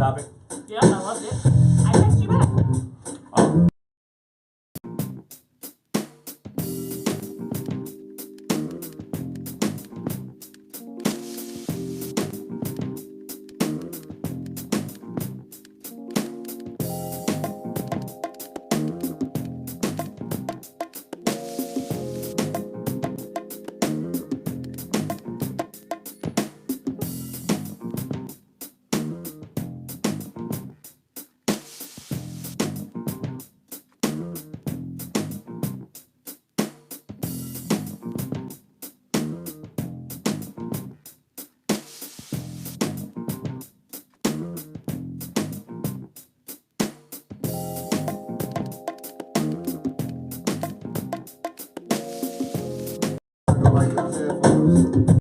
topic? Yeah, I loved it. I text you back. Oh. Like I said, folks.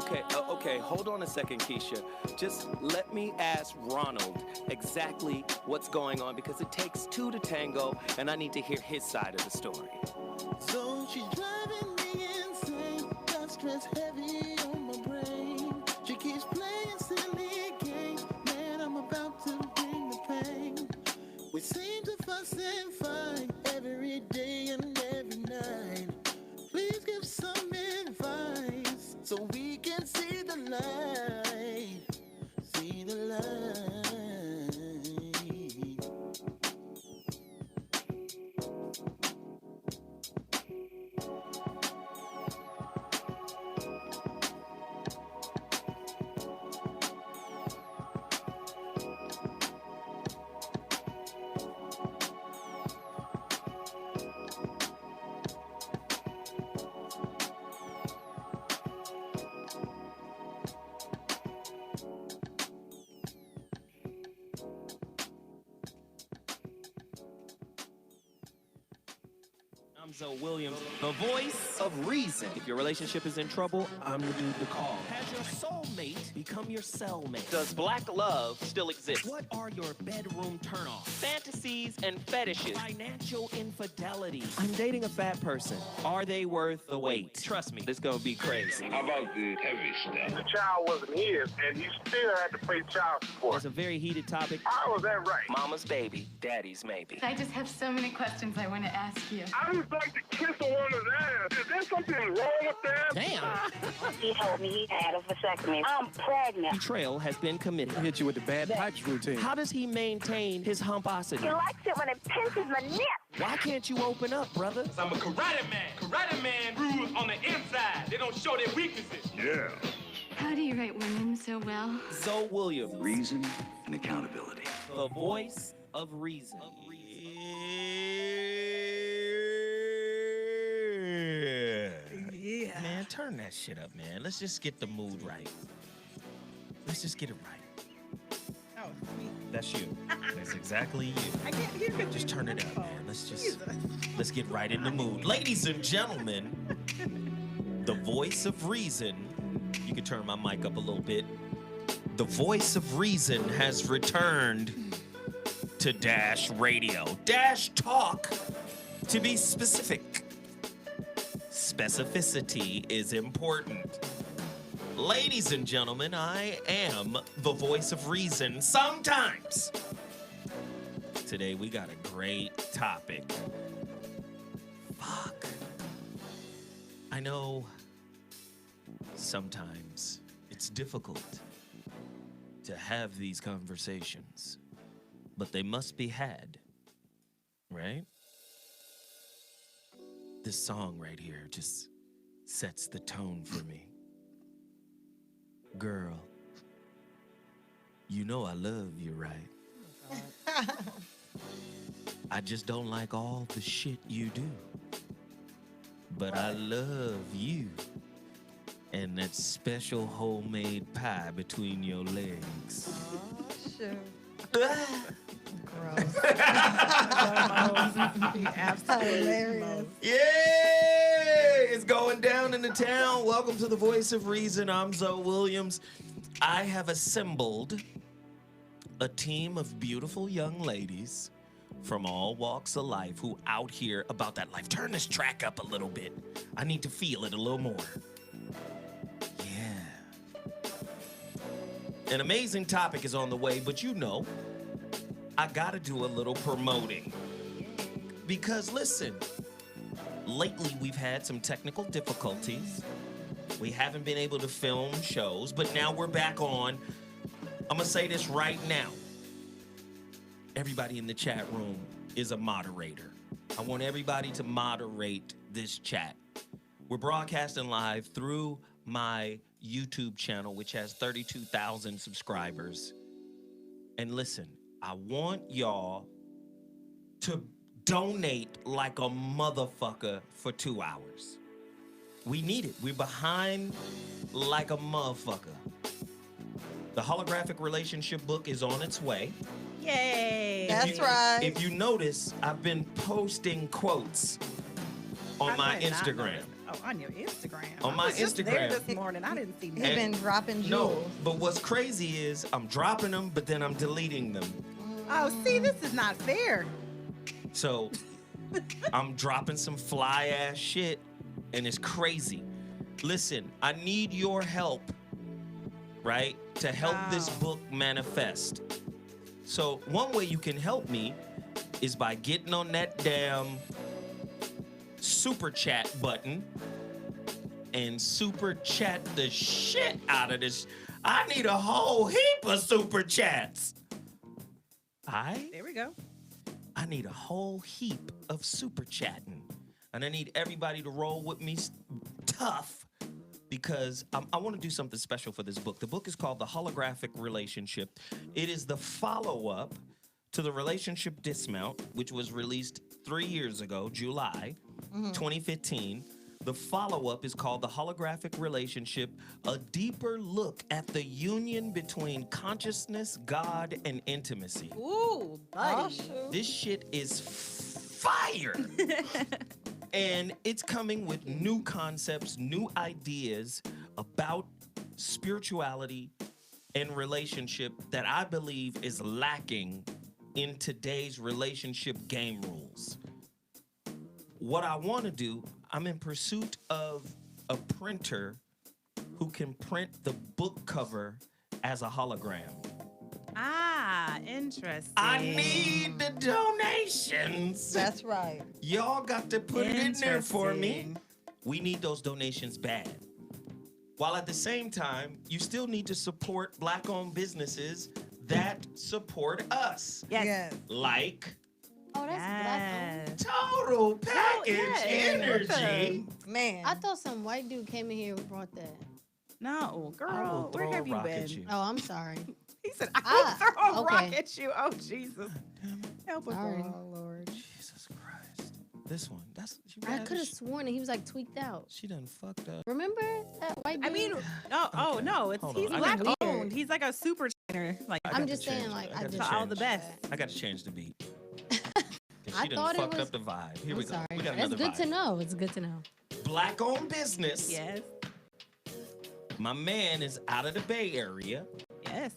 Okay, hold on a second, Keisha. Just let me ask Ronald exactly what's going on because it takes two to tango and I need to hear his side of the story. So she's driving me insane, got stress heavy on my brain. She keeps playing silly games, man, I'm about to bring the pain. We seem to fuss and fight every day and every night. Please give some advice so we can see the light, see the light. I'm Zoe Williams, the voice of reason. If your relationship is in trouble, I'm the dude to call. Has your soulmate become your cellmate? Does black love still exist? What are your bedroom turnoffs? Fantasies and fetishes. Financial infidelity. I'm dating a fat person. Are they worth the wait? Trust me, this gonna be crazy. How about the heavy stuff? The child wasn't his, and he still had to pay child support. It's a very heated topic. How was that right? Mama's baby, daddy's maybe. I just have so many questions I want to ask you. I just like to kiss a woman's ass. Is there something wrong with that? Damn. He told me he had a vasectomy. I'm pregnant. Betrayal has been committed. Hit you with the bad pipes routine. How does he maintain his humposity? He likes it when it pinches my nip. Why can't you open up, brother? I'm a karate man. Karate man rules on the inside. They don't show their weaknesses. Yeah. How do you write women so well? Zoe Williams, Reason and accountability. the voice of reason. Yeah. Man, turn that shit up, man. Let's just get the mood right. Let's just get it right. Oh, me. That's you. That's exactly you. I can't hear you. Just turn it up, man. Let's get right in the mood. Ladies and gentlemen, the voice of reason. You can turn my mic up a little bit. The voice of reason has returned to Dash Radio. Dash Talk, to be specific. Specificity is important. Ladies and gentlemen, I am the voice of reason sometimes. Today we got a great topic. Fuck. I know sometimes it's difficult to have these conversations, but they must be had, right? This song right here just sets the tone for me. Girl, you know I love you, right? I just don't like all the shit you do. But I love you and that special homemade pie between your legs. Oh, shoot. Gross. Absolutely hilarious. Yeah, it's going down in the town. Welcome to the Voice of Reason. I'm Zoe Williams. I have assembled a team of beautiful young ladies from all walks of life who out here about that life. Turn this track up a little bit. I need to feel it a little more. Yeah. An amazing topic is on the way, but you know, I gotta do a little promoting. Because listen, lately we've had some technical difficulties. We haven't been able to film shows, but now we're back on. I'm gonna say this right now. Everybody in the chat room is a moderator. I want everybody to moderate this chat. We're broadcasting live through my YouTube channel, which has 32,000 subscribers. And listen, I want y'all to donate like a motherfucker for 2 hours. We need it. We're behind like a motherfucker. The holographic relationship book is on its way. Yay. That's right. If you notice, I've been posting quotes on my Instagram. Oh, on your Instagram. On I my was just there Instagram. this morning. I didn't see that. that. He's been dropping No, jewels. but what's crazy is I'm dropping them, but then I'm deleting them. Oh, see, this is not fair. So I'm dropping some fly ass shit, and it's crazy. Listen, I need your help, right, to help this book manifest. So one way you can help me is by getting on that damn super chat button and super chat the shit out of this. I need a whole heap of super chats. There we go. I need a whole heap of super chatting. And I need everybody to roll with me tough because I want to do something special for this book. The book is called The Holographic Relationship. It is the follow-up to The Relationship Dismount, which was released 3 years ago, July 2015. The follow-up is called The Holographic Relationship, a deeper look at the union between consciousness, God, and intimacy. Ooh, buddy. This shit is fire. And it's coming with new concepts, new ideas about spirituality and relationship that I believe is lacking in today's relationship game rules. What I want to do, I'm in pursuit of a printer who can print the book cover as a hologram. Ah, interesting. I need the donations. That's right. Y'all got to put it in there for me. We need those donations bad. While at the same time, you still need to support Black-owned businesses that support us. Yes. Like Oh, that's black. Total Package Energy. Man. I thought some white dude came in here and brought that. No, I will girl, where throw a have you rock been? at you. Oh, I'm sorry. He said, I will throw a rock okay. at you. Oh, Jesus. Help us, Bernie. Oh, Lord. Jesus Christ. This one. I could have sworn that he was like tweaked out. She done fucked up. Remember that white dude? I mean, no, it's Hold he's on, I black got- owned. He's like a super trainer. Like I I'm got just to saying, change- like, I I got to just- all the change- best. I got to change the beat. I She done thought it fucked was. up the vibe. Here I'm we go. sorry. We got That's another good vibe. to know. It's good to know. Black-owned business. Yes. My man is out of the Bay Area. Yes.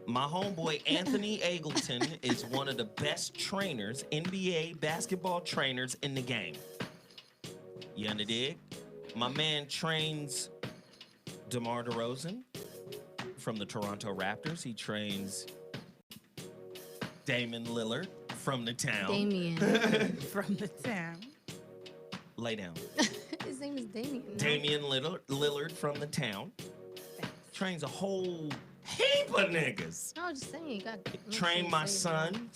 My homeboy Anthony Eagleton is one of the best trainers, NBA basketball trainers in the game. You under dig? My man trains DeMar DeRozan from the Toronto Raptors. He trains Damon Lillard from the town. Damien. From the town. Lay down. His name is Damien. No? Damian Lillard from the town. Trains a whole heap of niggas. I was just saying, you got. Train my son.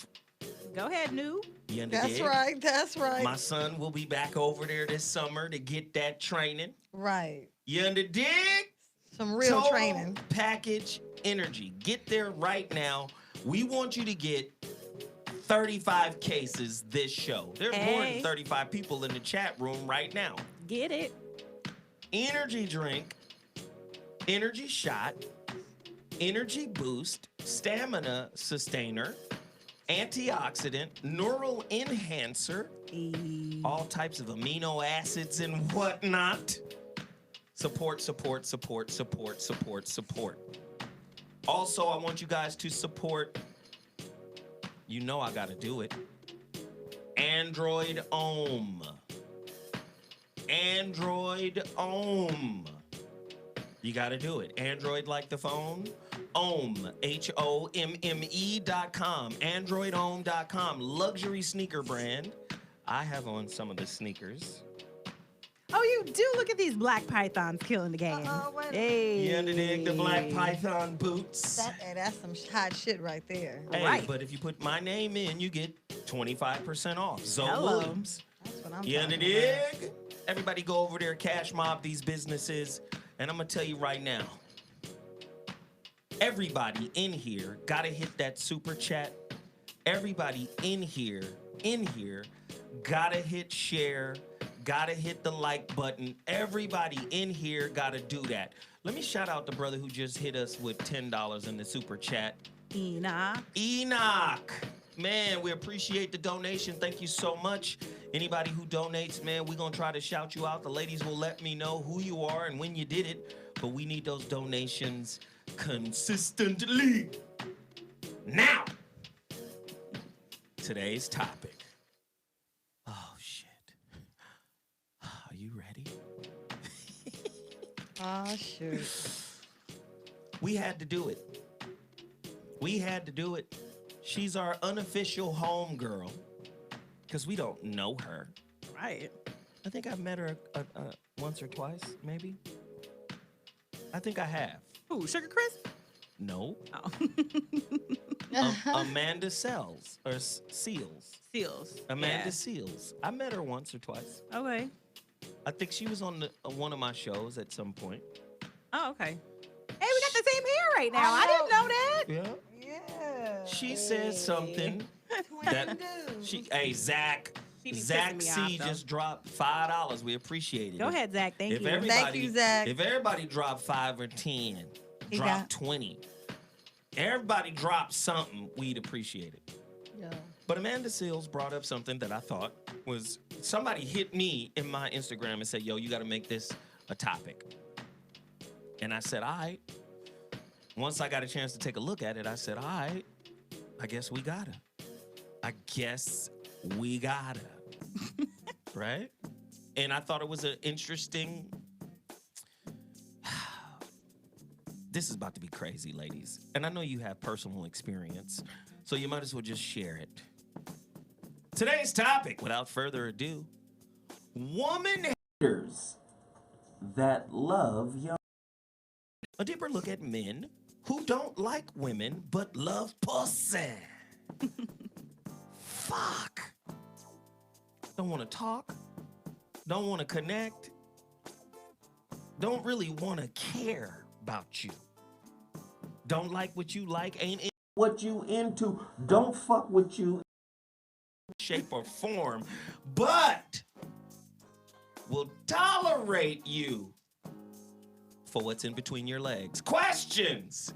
Go ahead, New. You under That's dig? right. That's right. My son will be back over there this summer to get that training. Right. You under dig? Some real Total training. Package Energy. Get there right now. We want you to get 35 cases this show. There's more than 35 people in the chat room right now. Get it. Energy drink, energy shot, energy boost, stamina sustainer, antioxidant, neural enhancer, all types of amino acids and whatnot. Support, support, support, support, support, support. Also, I want you guys to support, you know I gotta do it, Android Ohm. Android Ohm. You gotta do it. Android like the phone. Ohm, HOMME.com. AndroidOhm.com. Luxury sneaker brand. I have on some of the sneakers. Oh, you do look at these black pythons killing the game. Hey. You underdig the black python boots? That's some hot shit right there. Hey, but if you put my name in, you get 25% off. Zoe Hello. Williams. That's what I'm You talking underdig? Everybody go over there, cash mob these businesses. And I'm going to tell you right now, everybody in here got to hit that super chat. Everybody in here, got to hit share, got to hit the like button. Everybody in here got to do that. Let me shout out the brother who just hit us with $10 in the super chat. Enoch. Enoch. Man, we appreciate the donation. Thank you so much. Anybody who donates, man, we're going to try to shout you out. The ladies will let me know who you are and when you did it. But we need those donations consistently. Now, today's topic. Oh, shit. Are you ready? Oh, shoot. We had to do it. We had to do it. She's our unofficial homegirl because we don't know her. Right. I think I've met her once or twice, maybe. I think I have. Who, Sugar Crisp? No. Oh. Amanda Seals. Seals. Amanda Yeah. Seals. I met her once or twice. Okay. I think she was on one of my shows at some point. Oh, okay. Hey, we got the same hair right now. I didn't know that. Yeah. Yeah. She said something that hey, Zach. She be Zach pissing me C off, though. just dropped $5. We appreciate it. Go ahead, Zach. Thank you. Thank you, Zach. If everybody dropped 5 or 10, He drop got- 20. Everybody drop something, we'd appreciate it. Yo. But Amanda Seals brought up something that I thought was, somebody hit me in my Instagram and said, yo, you got to make this a topic. And I said, all right. Once I got a chance to take a look at it, I said, all right, I guess we gotta. Right? And I thought it was an interesting. This is about to be crazy, ladies. And I know you have personal experience, so you might as well just share it. Today's topic, without further ado, woman haters that love young. A deeper look at men who don't like women but love pussy. Fuck. Don't want to talk. Don't want to connect. Don't really want to care about you. Don't like what you like. Ain't in what you into. Don't fuck with you in shape or form. But will tolerate you for what's in between your legs. Questions.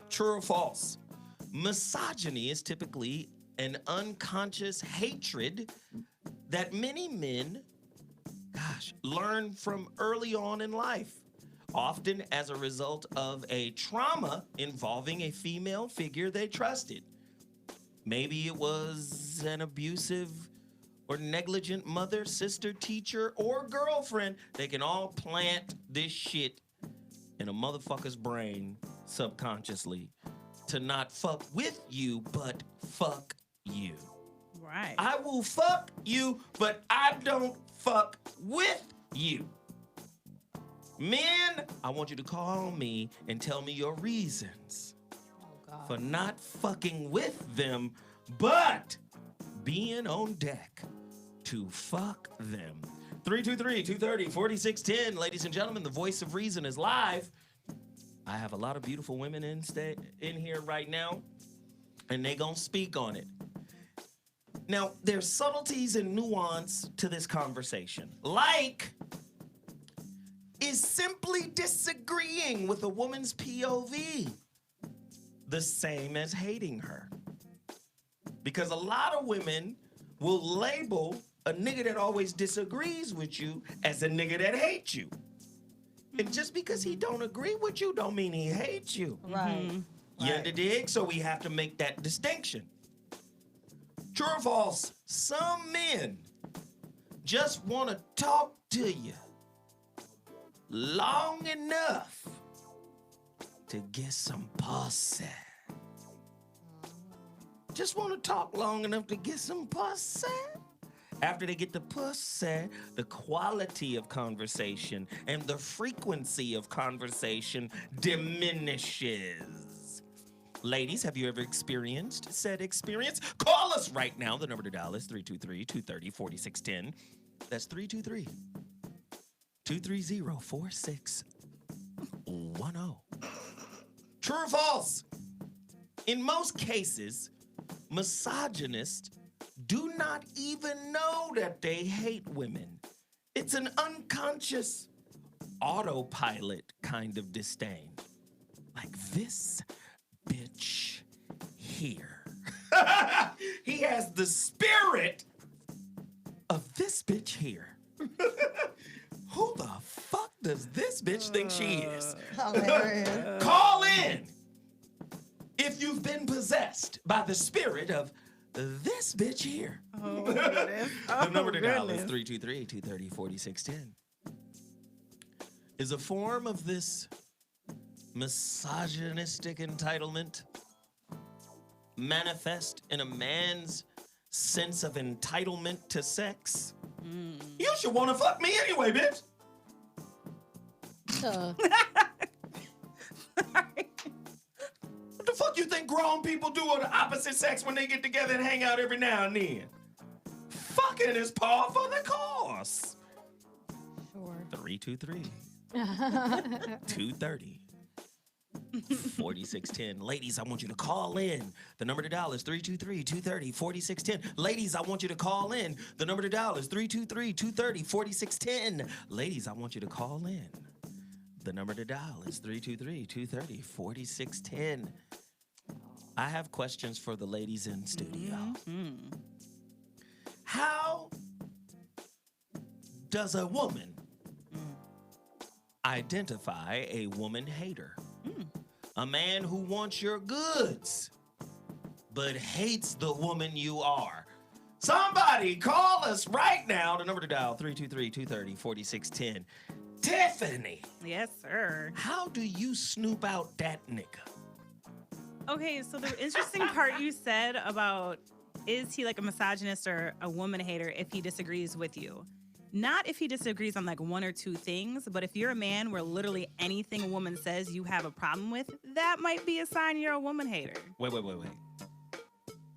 True or false? Misogyny is typically an unconscious hatred that many men, learn from early on in life, often as a result of a trauma involving a female figure they trusted. Maybe it was an abusive or negligent mother, sister, teacher, or girlfriend. They can all plant this shit in a motherfucker's brain subconsciously to not fuck with you, but fuck you. Right. I will fuck you, but I don't fuck with you. Men, I want you to call me and tell me your reasons for not fucking with them, but being on deck to fuck them. 323-230-4610. Ladies and gentlemen, the voice of reason is live. I have a lot of beautiful women in here right now, and they gonna speak on it. Now, there's subtleties and nuance to this conversation. Like, is simply disagreeing with a woman's POV the same as hating her? Because a lot of women will label a nigga that always disagrees with you as a nigga that hates you. And just because he don't agree with you don't mean he hates you. Right. You dig? So we have to make that distinction. True or false? Some men just want to talk to you long enough to get some pussy. Just want to talk long enough to get some pussy. After they get the pussy, the quality of conversation and the frequency of conversation diminishes. Ladies, have you ever experienced said experience? Call us right now. The number to dial is 323-230-4610. That's 323-230-4610. True or false? In most cases, misogynists do not even know that they hate women. It's an unconscious autopilot kind of disdain. Like this bitch here. He has the spirit of this bitch here. Who the fuck does this bitch think she is? Hilarious. Call in if you've been possessed by the spirit of this bitch here. Oh, goodness. The number to dial is goodness. 323-230-4610. Is a form of this misogynistic entitlement manifest in a man's sense of entitlement to sex? You should want to fuck me anyway, bitch. What the fuck you think grown people do on the opposite sex when they get together and hang out every now and then? Fucking is par for the course. Sure. 323-230. 4610. Ladies, I want you to call in. The number to dial is 323-230-4610. Ladies, I want you to call in. The number to dial is 323-230-4610. Ladies, I want you to call in. The number to dial is 323-230-4610. I have questions for the ladies in studio. How does a woman identify a woman hater? A man who wants your goods, but hates the woman you are. Somebody call us right now. The number to dial, 323-230-4610. Tiffany. Yes, sir. How do you snoop out that nigga? Okay, so the interesting part you said about is he like a misogynist or a woman hater if he disagrees with you? Not if he disagrees on like one or two things, but if you're a man where literally anything a woman says you have a problem with, that might be a sign you're a woman hater. Wait.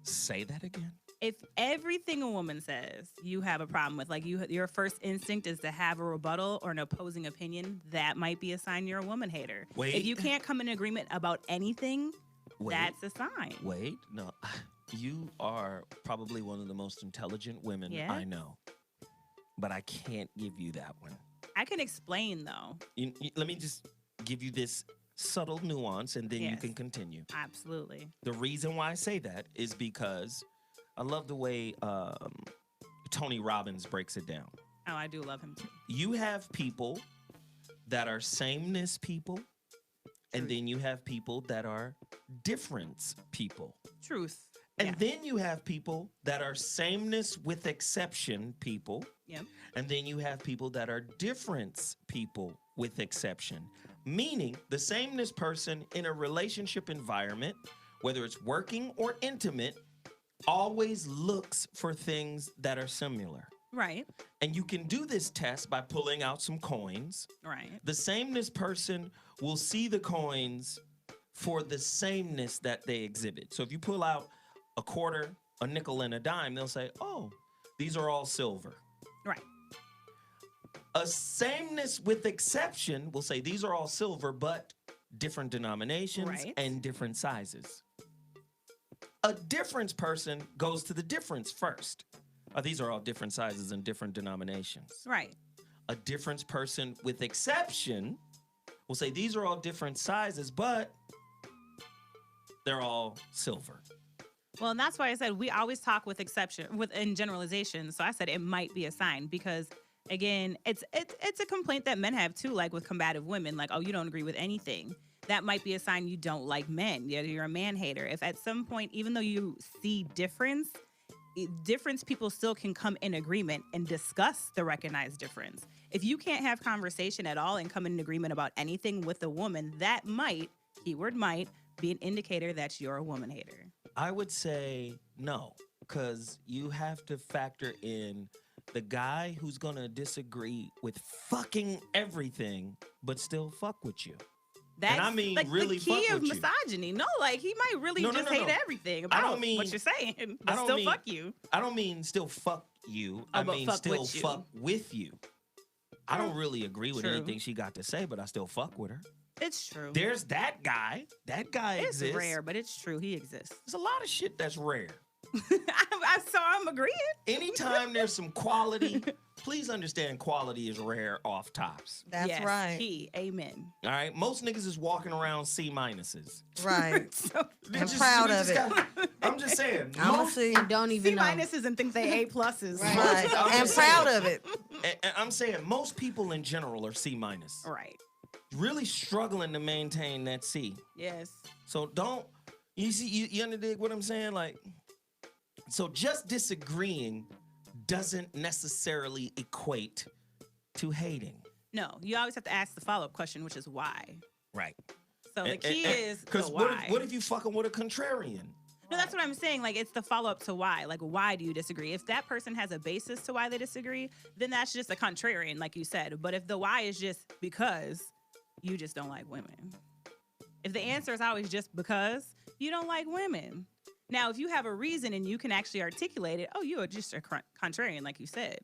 Say that again. If everything a woman says you have a problem with, like your first instinct is to have a rebuttal or an opposing opinion, that might be a sign you're a woman hater. Wait. If you can't come in agreement about anything, Wait. that's a sign. Wait, no. You are probably one of the most intelligent women Yeah? I know. But I can't give you that one. I can explain though. Let me just give you this subtle nuance and then you Yes. can continue. Absolutely. The reason why I say that is because I love the way Tony Robbins breaks it down. Oh, I do love him too. You have people that are sameness people, and then you have people that are difference people. Truth. And then you have people that are sameness with exception people. Yep. And then you have people that are difference people with exception. Meaning the sameness person in a relationship environment, whether it's working or intimate, always looks for things that are similar. Right. And you can do this test by pulling out some coins. Right. The sameness person will see the coins for the sameness that they exhibit. So if you pull out a quarter, a nickel, and a dime, they'll say, oh, these are all silver. Right. A sameness with exception will say these are all silver, but different denominations Right. and different sizes. A difference person goes to the difference first. These are all different sizes and different denominations. Right. A difference person with exception will say these are all different sizes, but they're all silver. Well, and that's why I said we always talk with exception, in generalization. So I said it might be a sign because, again, it's a complaint that men have too, like with combative women, like, oh, you don't agree with anything. That might be a sign you don't like men. You're a man hater. If at some point, even though you see difference people still can come in agreement and discuss the recognized difference. If you can't have conversation at all and come in agreement about anything with a woman, that might, keyword might, be an indicator that you're a woman hater. I would say no, because you have to factor in the guy who's going to disagree with fucking everything, but still fuck with you. That's and I mean like really the key fuck of with you. misogyny. No, like he might really No, just no, hate no. everything about what you're saying, but still fuck you. I don't mean still fuck you. Oh, I but mean fuck still with you. fuck with you. I don't really agree with True. anything she got to say, but I still fuck with her. It's true. There's that guy. That guy It's exists. rare, but it's true. He exists. There's a lot of shit that's rare. So I'm agreeing. Anytime there's some quality, please understand quality is rare off tops. That's Yes, right. Key. Amen. All right? Most niggas is walking around C minuses. Right. They I'm just- proud we of just it. got- I'm just saying. I'm most- see. And don't even C know. minuses and think they A pluses. Right. I'm And just proud saying. of it. and I'm saying most people in general are C minus. Right. Really struggling to maintain that C. Yes. So don't you see you underdig what I'm saying? Like, so just disagreeing doesn't necessarily equate to hating. No, you always have to ask the follow-up question, which is why. Right. So the key is the because why. what if you fucking with a contrarian? No, that's what I'm saying. Like, it's the follow-up to why. Like, why do you disagree? If that person has a basis to why they disagree, then that's just a contrarian, like you said. But if the why is just because you just don't like women. If the answer is always just because, you don't like women. Now, if you have a reason and you can actually articulate it, oh, you are just a contrarian, like you said.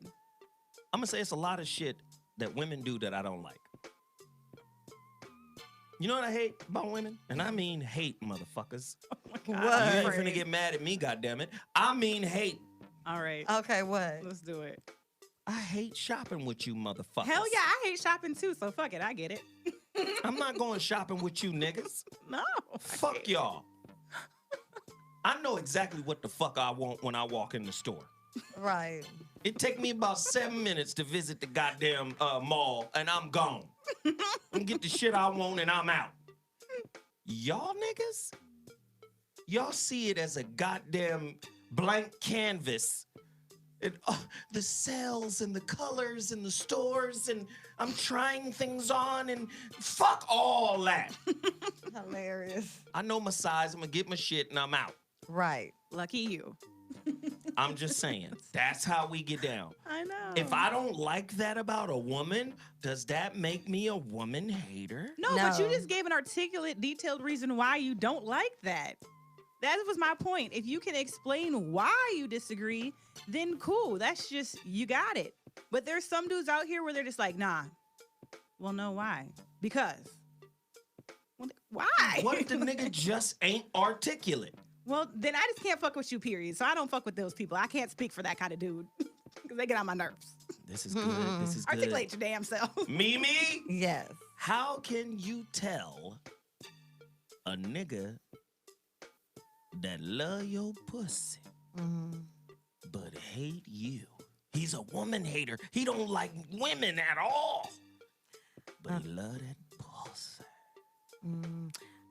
I'm gonna say it's a lot of shit that women do that I don't like. You know what I hate about women? And I mean hate, motherfuckers. You ain't finna get mad at me, goddammit. I mean hate. All right. Okay, what? Let's do it. I hate shopping with you, motherfuckers. Hell yeah, I hate shopping too, so fuck it, I get it. I'm not going shopping with you niggas. No. Fuck y'all. I know exactly what the fuck I want when I walk in the store. Right. It take me about 7 minutes to visit the goddamn mall, and I'm gone. And get the shit I want, and I'm out. Y'all niggas, y'all see it as a goddamn blank canvas. And, the sales and the colors and the stores, and I'm trying things on, and fuck all that. Hilarious. I know my size, I'm gonna get my shit, and I'm out. Right. Lucky you. I'm just saying, that's how we get down. I know. If I don't like that about a woman, does that make me a woman hater? No, but you just gave an articulate, detailed reason why you don't like that. That was my point. If you can explain why you disagree, then cool. That's just, you got it. But there's some dudes out here where they're just like, nah. Well, no, why? Because. Well, why? What if the nigga just ain't articulate? Well, then I just can't fuck with you, period. So I don't fuck with those people. I can't speak for that kind of dude. Because they get on my nerves. This is good. This is good. Articulate your damn self. Mimi? Yes. How can you tell a nigga that love your pussy but hate you? He's a woman hater. He don't like women at all. But he love that pussy.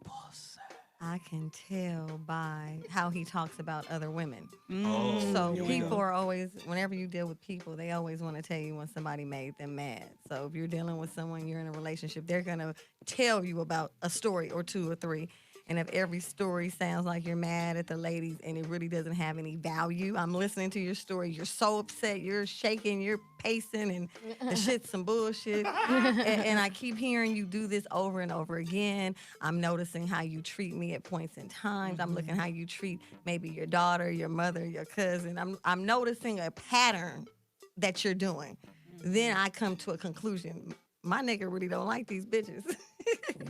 Pussy. I can tell by how he talks about other women. Oh, So here we people go. are always, whenever you deal with people, they always want to tell you when somebody made them mad. So if you're dealing with someone, you're in a relationship, they're going to tell you about a story or two or three. And if every story sounds like you're mad at the ladies and it really doesn't have any value, I'm listening to your story, you're so upset, you're shaking, you're pacing, and the shit's some bullshit. and I keep hearing you do this over and over again. I'm noticing how you treat me at points in times. I'm looking how you treat maybe your daughter, your mother, your cousin. I'm noticing a pattern that you're doing. Then I come to a conclusion. My nigga really don't like these bitches.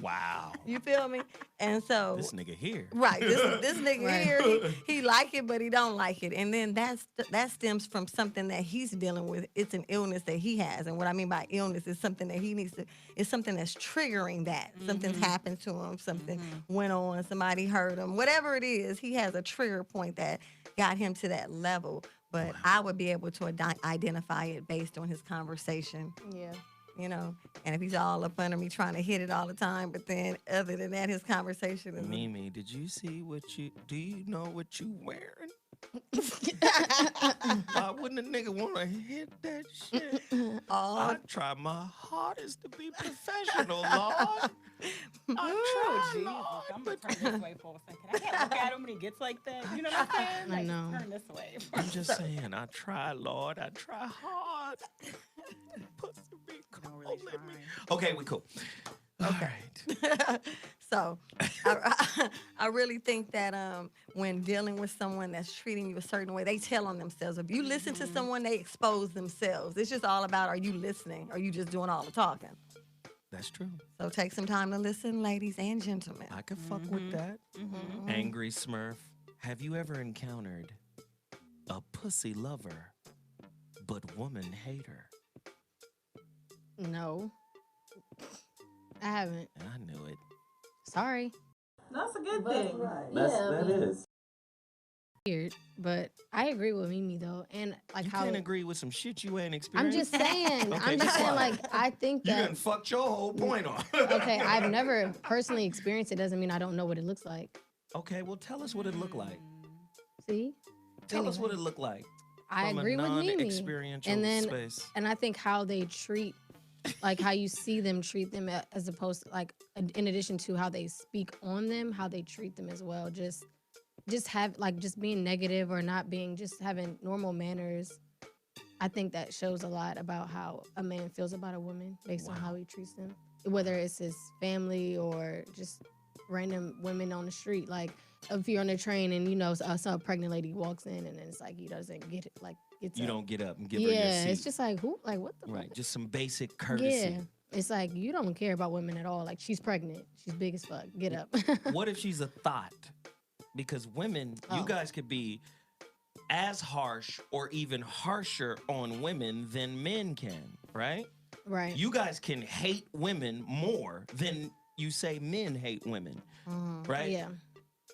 Wow. You feel me? And so This nigga here. right, this nigga Right. here, he like it, but he don't like it. And then that stems from something that he's dealing with. It's an illness that he has. And what I mean by illness is something that he needs to, it's something that's triggering that. Something's happened to him, something went on, somebody hurt him. Whatever it is, he has a trigger point that got him to that level. But I would be able to identify it based on his conversation. Yeah. You know, and if he's all up under me trying to hit it all the time, but then other than that, his conversation is. Mimi, did you see do you know what you wearing? Why wouldn't a nigga want to hit that shit? I try my hardest to be professional, Lord. I try, Lord. I'm going to turn this way for a second. I can't look at him when he gets like that. You know what I'm saying? I Like, know. turn this way. I'm just saying, I try, Lord. I try hard. Pussy be cool with me. Okay, we cool. All right. So, I really think that when dealing with someone that's treating you a certain way, they tell on themselves. If you listen to someone, they expose themselves. It's just all about, are you listening? Or are you just doing all the talking? That's true. So take some time to listen, ladies and gentlemen. I can fuck with that. Angry Smurf, have you ever encountered a pussy lover, but woman hater? No. I haven't. I knew it. Sorry. That's a good thing. That is. Weird, but I agree with Mimi though, and like You how can't agree with some shit you ain't I'm experienced. just saying. Okay, I'm be just saying. quiet. Like I think You that. done fucked your whole point off. Okay, I've never personally experienced it. Doesn't mean I don't know what it looks like. Okay, well, tell us what it looked like. See? Tell us what it looked like. I from agree a with Mimi. non-experiential And then, space. and I think how they treat, like how you see them treat them as opposed to like, in addition to how they speak on them, how they treat them as well. Just have like just being negative or not being, just having normal manners. I think that shows a lot about how a man feels about a woman based on how he treats them, whether it's his family or just random women on the street. Like if you're on the train and you know some pregnant lady walks in and then it's like he doesn't get it, like gets You up. don't get up and give her your Yeah, seat. it's just like who, like what the Right, fuck? just some basic courtesy. Yeah, it's like you don't care about women at all. Like she's pregnant, she's big as fuck. Get up. What if she's a thought? Because women, you guys could be as harsh or even harsher on women than men can, right? Right. You guys can hate women more than you say men hate women, right? Yeah.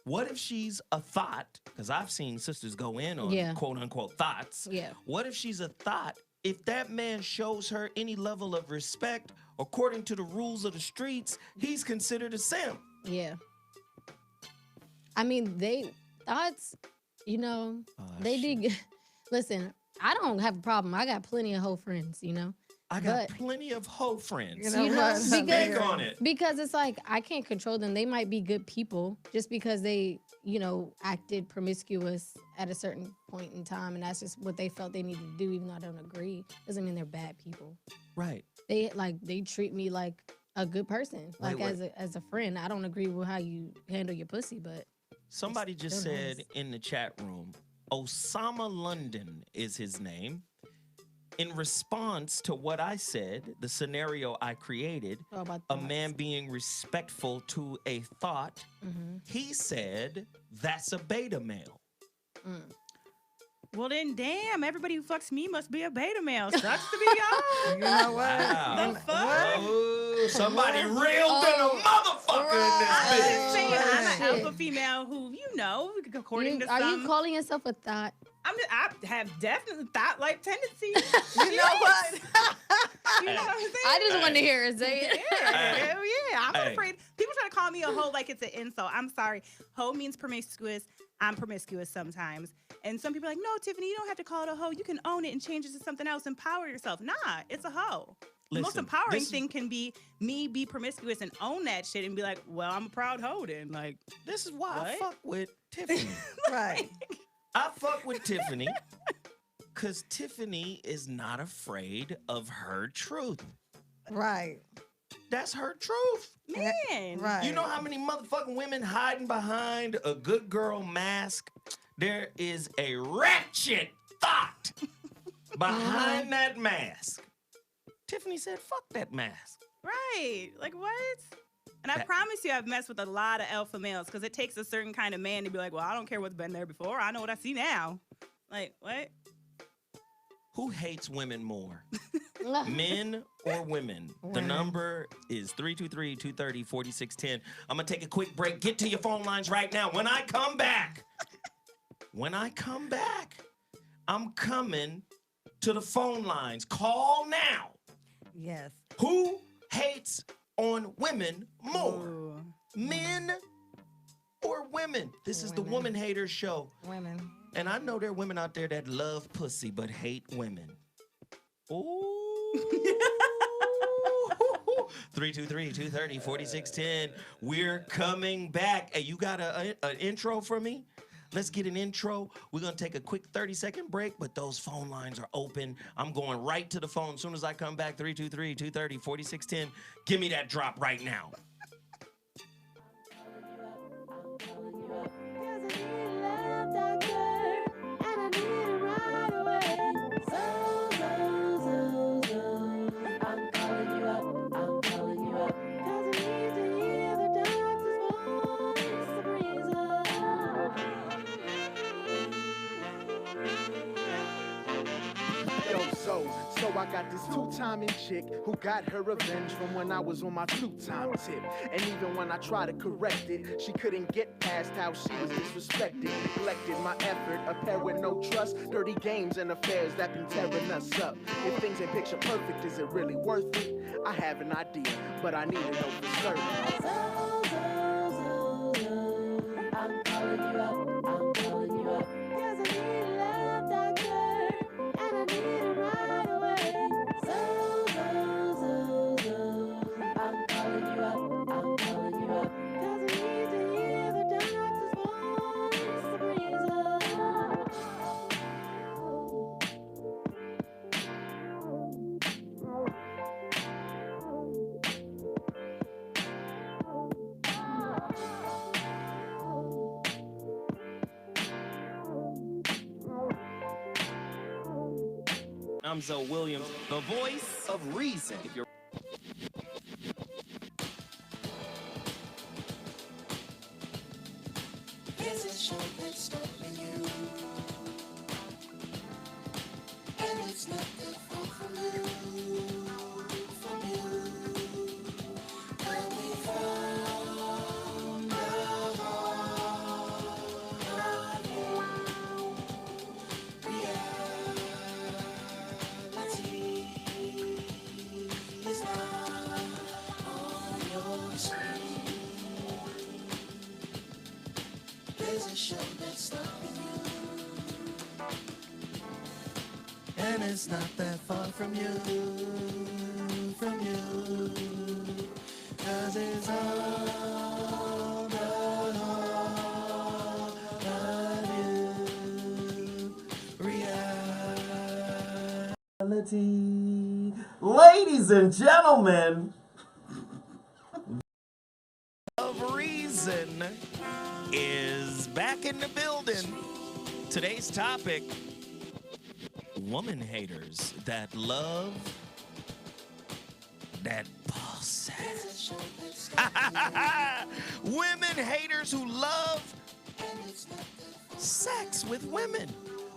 What if she's a thought? Because I've seen sisters go in on quote unquote thoughts. Yeah. What if she's a thought? If that man shows her any level of respect, according to the rules of the streets, he's considered a simp. Yeah. I mean, thoughts, you know, they be. Listen, I don't have a problem. I got plenty of hoe friends, you know. I got plenty of hoe friends. You know, Speak on it. Because it's like I can't control them. They might be good people just because they, you know, acted promiscuous at a certain point in time, and that's just what they felt they needed to do. Even though I don't agree, doesn't mean they're bad people. Right. They treat me like a good person, like Wait. as a friend. I don't agree with how you handle your pussy, but Somebody just still said nice. in the chat room, Osama London is his name. In response to what I said, the scenario I created, a man being respectful to a thought, he said, that's a beta male. Well then, damn, everybody who fucks me must be a beta male. Sucks to be y'all. You know what? Wow. The fuck? Oh, somebody real than a motherfucker in this I'm bitch. just saying, I'm an Shit. alpha female who, you know, according to are some, you calling yourself a thought? I have definitely thought-like tendencies. You know what? You know what I'm saying? I just wanted to hear her say it. Yeah, hell yeah. I'm Hey. afraid. People try to call me a hoe like it's an insult. I'm sorry. Hoe means promiscuous. I'm promiscuous sometimes. And some people are like, no, Tiffany, you don't have to call it a hoe. You can own it and change it to something else. Empower yourself. Nah, it's a hoe. The most Listen, empowering this- thing can be me be promiscuous and own that shit and be like, well, I'm a proud hoe then. Like, This is why I What? fuck with Tiffany. Right. I fuck with Tiffany because Tiffany is not afraid of her truth. Right. That's her truth. man. Right. You know how many motherfucking women hiding behind a good girl mask? There is a ratchet thought behind that mask. Tiffany said, fuck that mask. Right. Like, what? And I promise you, I've messed with a lot of alpha males because it takes a certain kind of man to be like, well, I don't care what's been there before. I know what I see now. Like, what? Who hates women more? Men or women? The number is 323-230-4610. I'm going to take a quick break. Get to your phone lines right now. When I come back, I'm coming to the phone lines. Call now. Yes. Who hates on women more? Ooh. Men or women? This is the Woman Haters Show. Women. And I know there are women out there that love pussy but hate women. Ooh. 323-230-4610. We're coming back. Hey, you got an intro for me? Let's get an intro. We're going to take a quick 30-second break, but those phone lines are open. I'm going right to the phone as soon as I come back. 323-230-4610. Give me that drop right now. So I got this two-timing chick who got her revenge from when I was on my two-time tip. And even when I tried to correct it, she couldn't get past how she was disrespected, neglected my effort, a pair with no trust, dirty games and affairs that been tearing us up. If things ain't picture perfect, is it really worth it? I have an idea, but I need to know for certain. I'm calling you up, I'm calling you up. 'Cause I need a love doctor, and I need it right away. I'm calling you up, I'm calling you up. 'Cause I need to hear the doctor's voice of reason. I'm Zoe Williams, the voice of reason. If you're There's a show that's stopping you, and it's not that far from you, from you. Coming from the heart of you. Reality is not on your screen. There's a show that's stopping you, and it's not that far from you, from you. 'Cause it's on the heart of you. reality. Ladies and gentlemen, of reason is back in the building. Today's topic, woman haters that love that pussy. Women haters who love sex with women.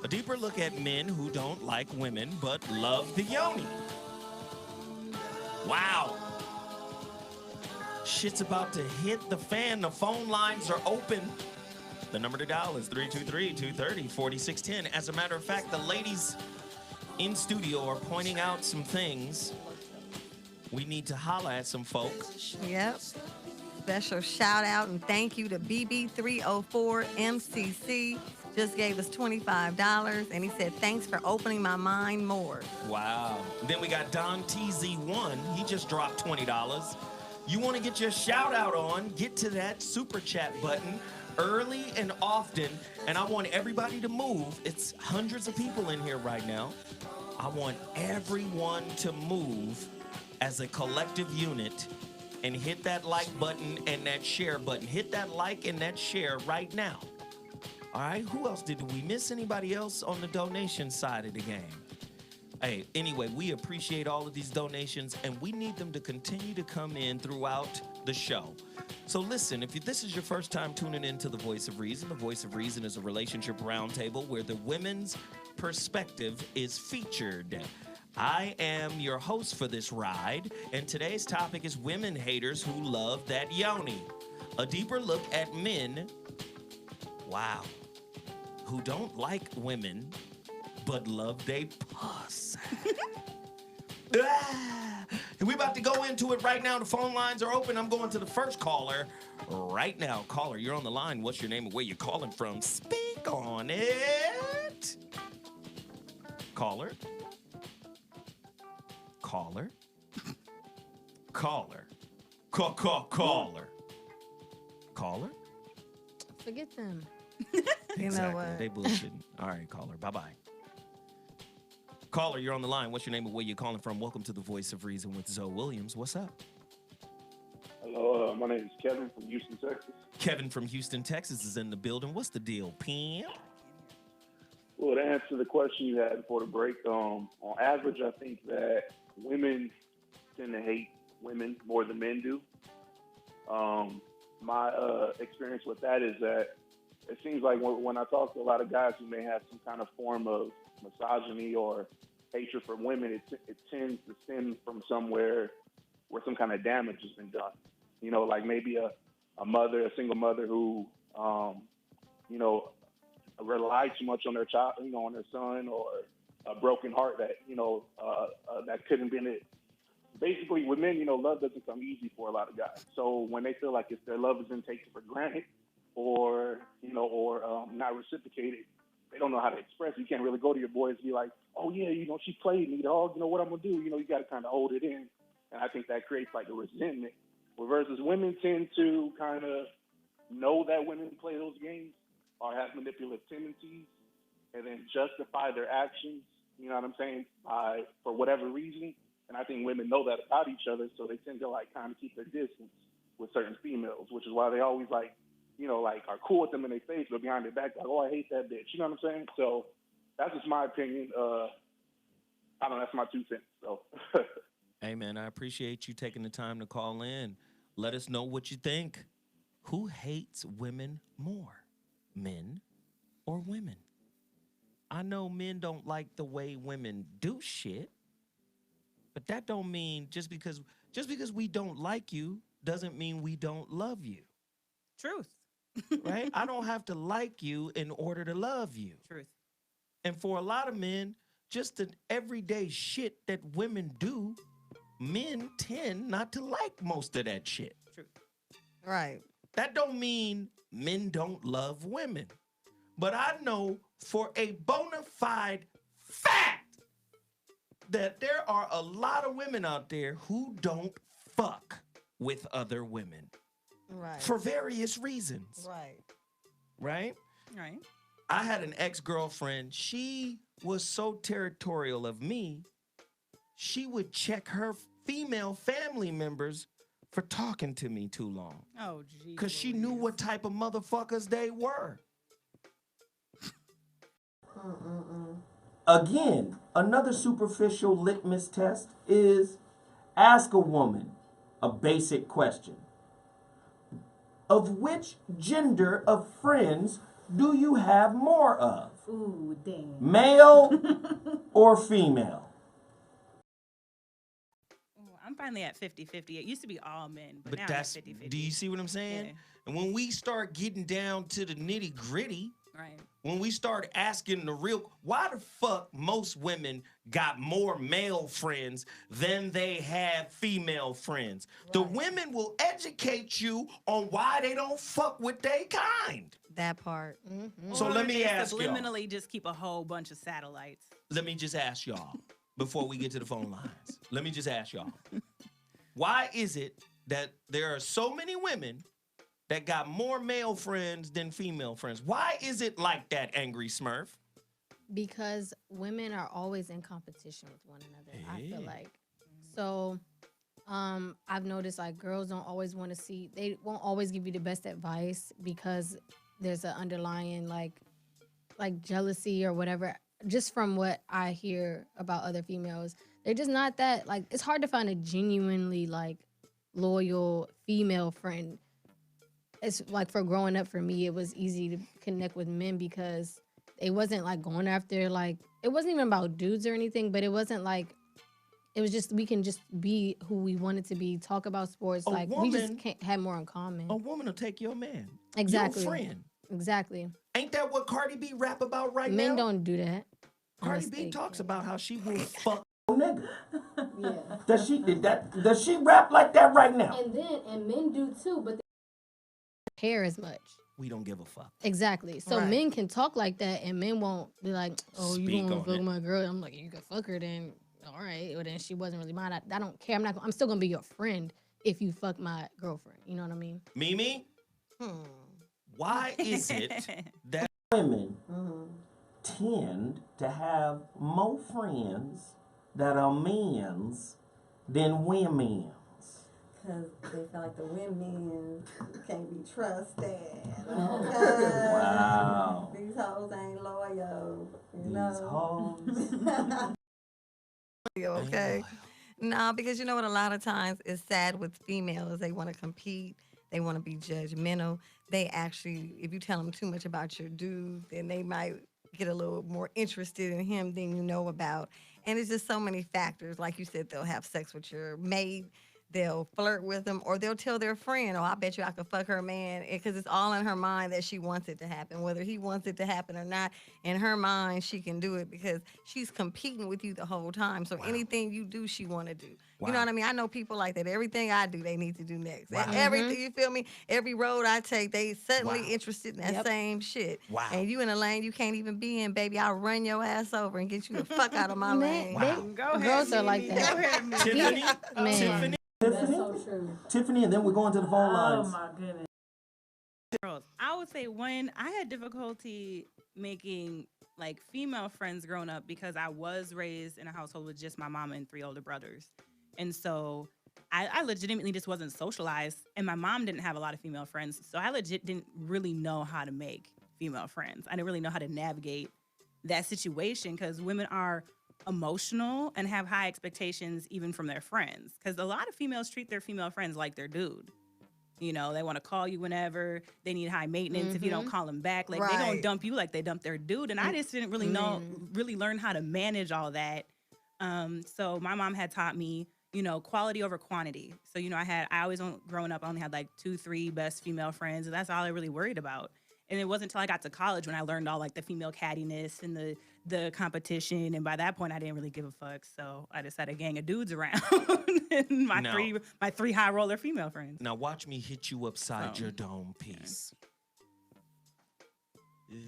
A deeper look at men who don't like women but love the yoni. Wow. Shit's about to hit the fan. The phone lines are open. The number to dial is 323-230-4610. As a matter of fact, the ladies in studio are pointing out some things. We need to holler at some folk. Yep. Special shout out and thank you to BB304MCC. Just gave us $25, and he said, thanks for opening my mind more. Wow. Then we got Don TZ1. He just dropped $20. You want to get your shout out on, get to that super chat button early and often. And I want everybody to move. It's hundreds of people in here right now. I want everyone to move as a collective unit and hit that like button and that share button. Hit that like and that share right now. All right, who else? Did we miss anybody else on the donation side of the game? Hey, anyway, we appreciate all of these donations, and we need them to continue to come in throughout the show. So listen, if this is your first time tuning into The Voice of Reason, The Voice of Reason is a relationship roundtable where the women's perspective is featured. I am your host for this ride, and today's topic is women haters who love that yoni. A deeper look at men, wow, who don't like women but love they puss. And we about to go into it right now. The phone lines are open. I'm going to the first caller right now. Caller, you're on the line. What's your name and where you calling from? Speak on it. Caller. Caller. Caller. Caller. Caller. Forget them. You Exactly. know what? They bullshitting. All right, caller. Bye-bye. Caller, you're on the line. What's your name and where you calling from? Welcome to The Voice of Reason with Zoe Williams. What's up? Hello, my name is Kevin from Houston, Texas. Kevin from Houston, Texas is in the building. What's the deal, Pam? Well, to answer the question you had before the break, on average, I think that women tend to hate women more than men do. My experience with that is that it seems like when I talk to a lot of guys who may have some kind of form of misogyny or hatred for women, it tends to stem from somewhere where some kind of damage has been done. You know, like maybe a single mother who, you know, relied too much on their child, you know, on their son, or a broken heart that, you know, that couldn't been it. Basically, with men, you know, love doesn't come easy for a lot of guys. So when they feel like if their love has been taken for granted, or you know, or not reciprocated, they don't know how to express it. You can't really go to your boys and be like, "Oh yeah, you know, she played me, dog. You know what I'm gonna do?" You know, you got to kind of hold it in, and I think that creates like a resentment. Versus women tend to kind of know that women play those games or have manipulative tendencies, and then justify their actions. You know what I'm saying? For whatever reason. And I think women know that about each other, so they tend to like kind of keep their distance with certain females, which is why they always like, you know, like are cool with them in their face, but behind their back, like, oh, I hate that bitch. You know what I'm saying? So that's just my opinion. I don't know, that's my 2 cents. So. Hey, man, I appreciate you taking the time to call in. Let us know what you think. Who hates women more, men or women? I know men don't like the way women do shit, but that don't mean just because we don't like you doesn't mean we don't love you. Truth. Right? I don't have to like you in order to love you. Truth. And for a lot of men, just the everyday shit that women do, men tend not to like most of that shit. Truth. Right. That don't mean men don't love women. But I know for a bona fide fact that there are a lot of women out there who don't fuck with other women. Right. For various reasons. Right. Right? Right. I had an ex-girlfriend. She was so territorial of me, she would check her female family members for talking to me too long. Oh, geez. Because she knew what type of motherfuckers they were. Again, another superficial litmus test is ask a woman a basic question. Of which gender of friends do you have more of? Ooh, damn. Male or female? I'm finally at 50-50. It used to be all men, but now that's, I'm at 50-50. do you see what I'm saying? Yeah. And when we start getting down to the nitty gritty, right. When we start asking the real, why the fuck most women got more male friends than they have female friends? Right. The women will educate you on why they don't fuck with their kind. That part. Mm-hmm. So let me ask y'all. Subliminally just keep a whole bunch of satellites. Let me just ask y'all before we get to the phone lines. Let me just ask y'all. Why is it that there are so many women that got more male friends than female friends? Why is it like that, Angry Smurf? Because women are always in competition with one another, I feel like. So I've noticed like girls don't always want to see, they won't always give you the best advice because there's an underlying like jealousy or whatever. Just from what I hear about other females, they're just not that, like, it's hard to find a genuinely like loyal female friend. It's like for growing up for me, it was easy to connect with men because it wasn't like going after like, it wasn't even about dudes or anything, but it wasn't like, it was just, we can just be who we wanted to be, talk about sports. Like we just can't have more in common. A woman will take your man. Exactly. Your friend. Exactly. Ain't that what Cardi B rap about right now? Men don't do that. Cardi B talks about how she will fuck a nigga. Yeah. Does she rap like that right now? And men do too, but they don't care as much. We don't give a fuck. Exactly. So men can talk like that and men won't be like, oh, you gonna fuck my girl. I'm like, you can fuck her then. All right. Well, then she wasn't really mine. I don't care. I'm still gonna be your friend if you fuck my girlfriend. You know what I mean? Mimi? Why is it that women tend to have more friends that are men's than women's? Because they feel like the women can't be trusted. Wow. These hoes ain't loyal. These hoes. Okay. No, because you know what? A lot of times it's sad with females. They want to compete. They want to be judgmental. They actually, if you tell them too much about your dude, then they might get a little more interested in him than you know about. And it's just so many factors. Like you said, they'll have sex with your maid, they'll flirt with them, or they'll tell their friend, oh, I bet you I could fuck her man, because it's all in her mind that she wants it to happen. Whether he wants it to happen or not, in her mind, she can do it because she's competing with you the whole time. So anything you do, she want to do. You know what I mean? I know people like that. Everything I do, they need to do next. Everything, you feel me? Every road I take, they suddenly interested in that same shit. And you in a lane you can't even be in, baby. I'll run your ass over and get you the fuck out of my lane. Go ahead, girls are like that. Go ahead, Tiffany? Man. Tiffany? That's so true. Tiffany, and then we're going to the phone lines. Oh my goodness. Girls, I would say one, I had difficulty making like female friends growing up because I was raised in a household with just my mom and 3 older brothers. And so I legitimately just wasn't socialized, and my mom didn't have a lot of female friends. So I legit didn't really know how to make female friends. I didn't really know how to navigate that situation because women are emotional and have high expectations even from their friends, because a lot of females treat their female friends like their dude. You know, they want to call you whenever, they need high maintenance if you don't call them back, like they gonna dump you like they dump their dude. And I just didn't really really learn how to manage all that. So my mom had taught me, you know, quality over quantity. So, you know, I always, growing up, I only had like 2, 3 best female friends, and that's all I really worried about. And it wasn't until I got to college when I learned all like the female cattiness and the competition. And by that point, I didn't really give a fuck. So I just had a gang of dudes around and my three high roller female friends. Now watch me hit you upside your dome piece.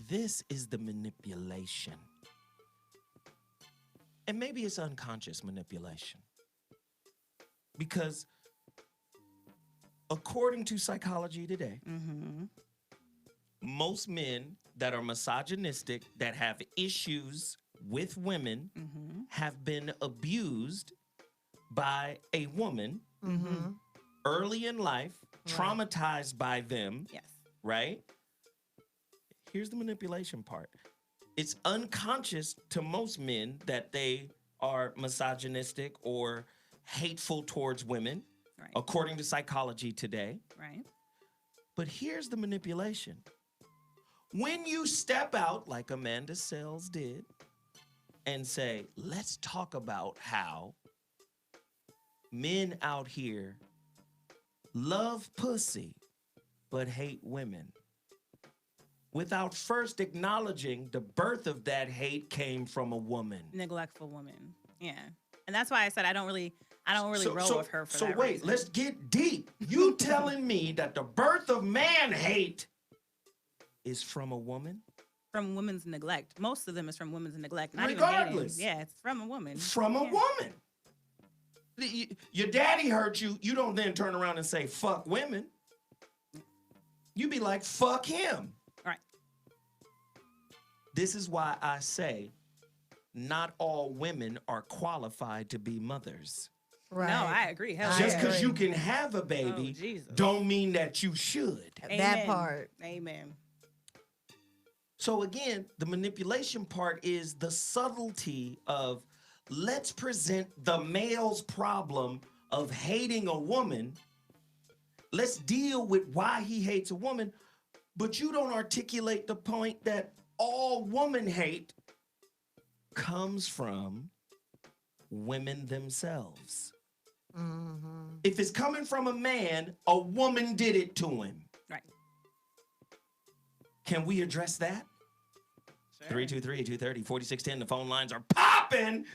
This is the manipulation. And maybe it's unconscious manipulation. Because according to Psychology Today, most men that are misogynistic, that have issues with women, have been abused by a woman early in life, traumatized by them, right? Here's the manipulation part. It's unconscious to most men that they are misogynistic or hateful towards women, according to Psychology Today. Right. But here's the manipulation. When you step out, like Amanda Sells did, and say, let's talk about how men out here love pussy but hate women, without first acknowledging the birth of that hate came from a woman. Neglectful woman. Yeah. And that's why I said I don't really roll with her for that. So wait, reason. let's get deep. You telling me that the birth of man hate is from a woman? From women's neglect. Most of them is from women's neglect. Not Regardless. Even hating. Yeah, it's from a woman. From a woman. Your daddy hurt you. You don't then turn around and say, fuck women. You be like, fuck him. Right. This is why I say not all women are qualified to be mothers. Right. No, I agree. Just because you can have a baby don't mean that you should. Amen. That part. Amen. So again, the manipulation part is the subtlety of let's present the male's problem of hating a woman. Let's deal with why he hates a woman, but you don't articulate the point that all woman hate comes from women themselves. If it's coming from a man, a woman did it to him. Right. Can we address that? 323-230-4610. The phone lines are popping.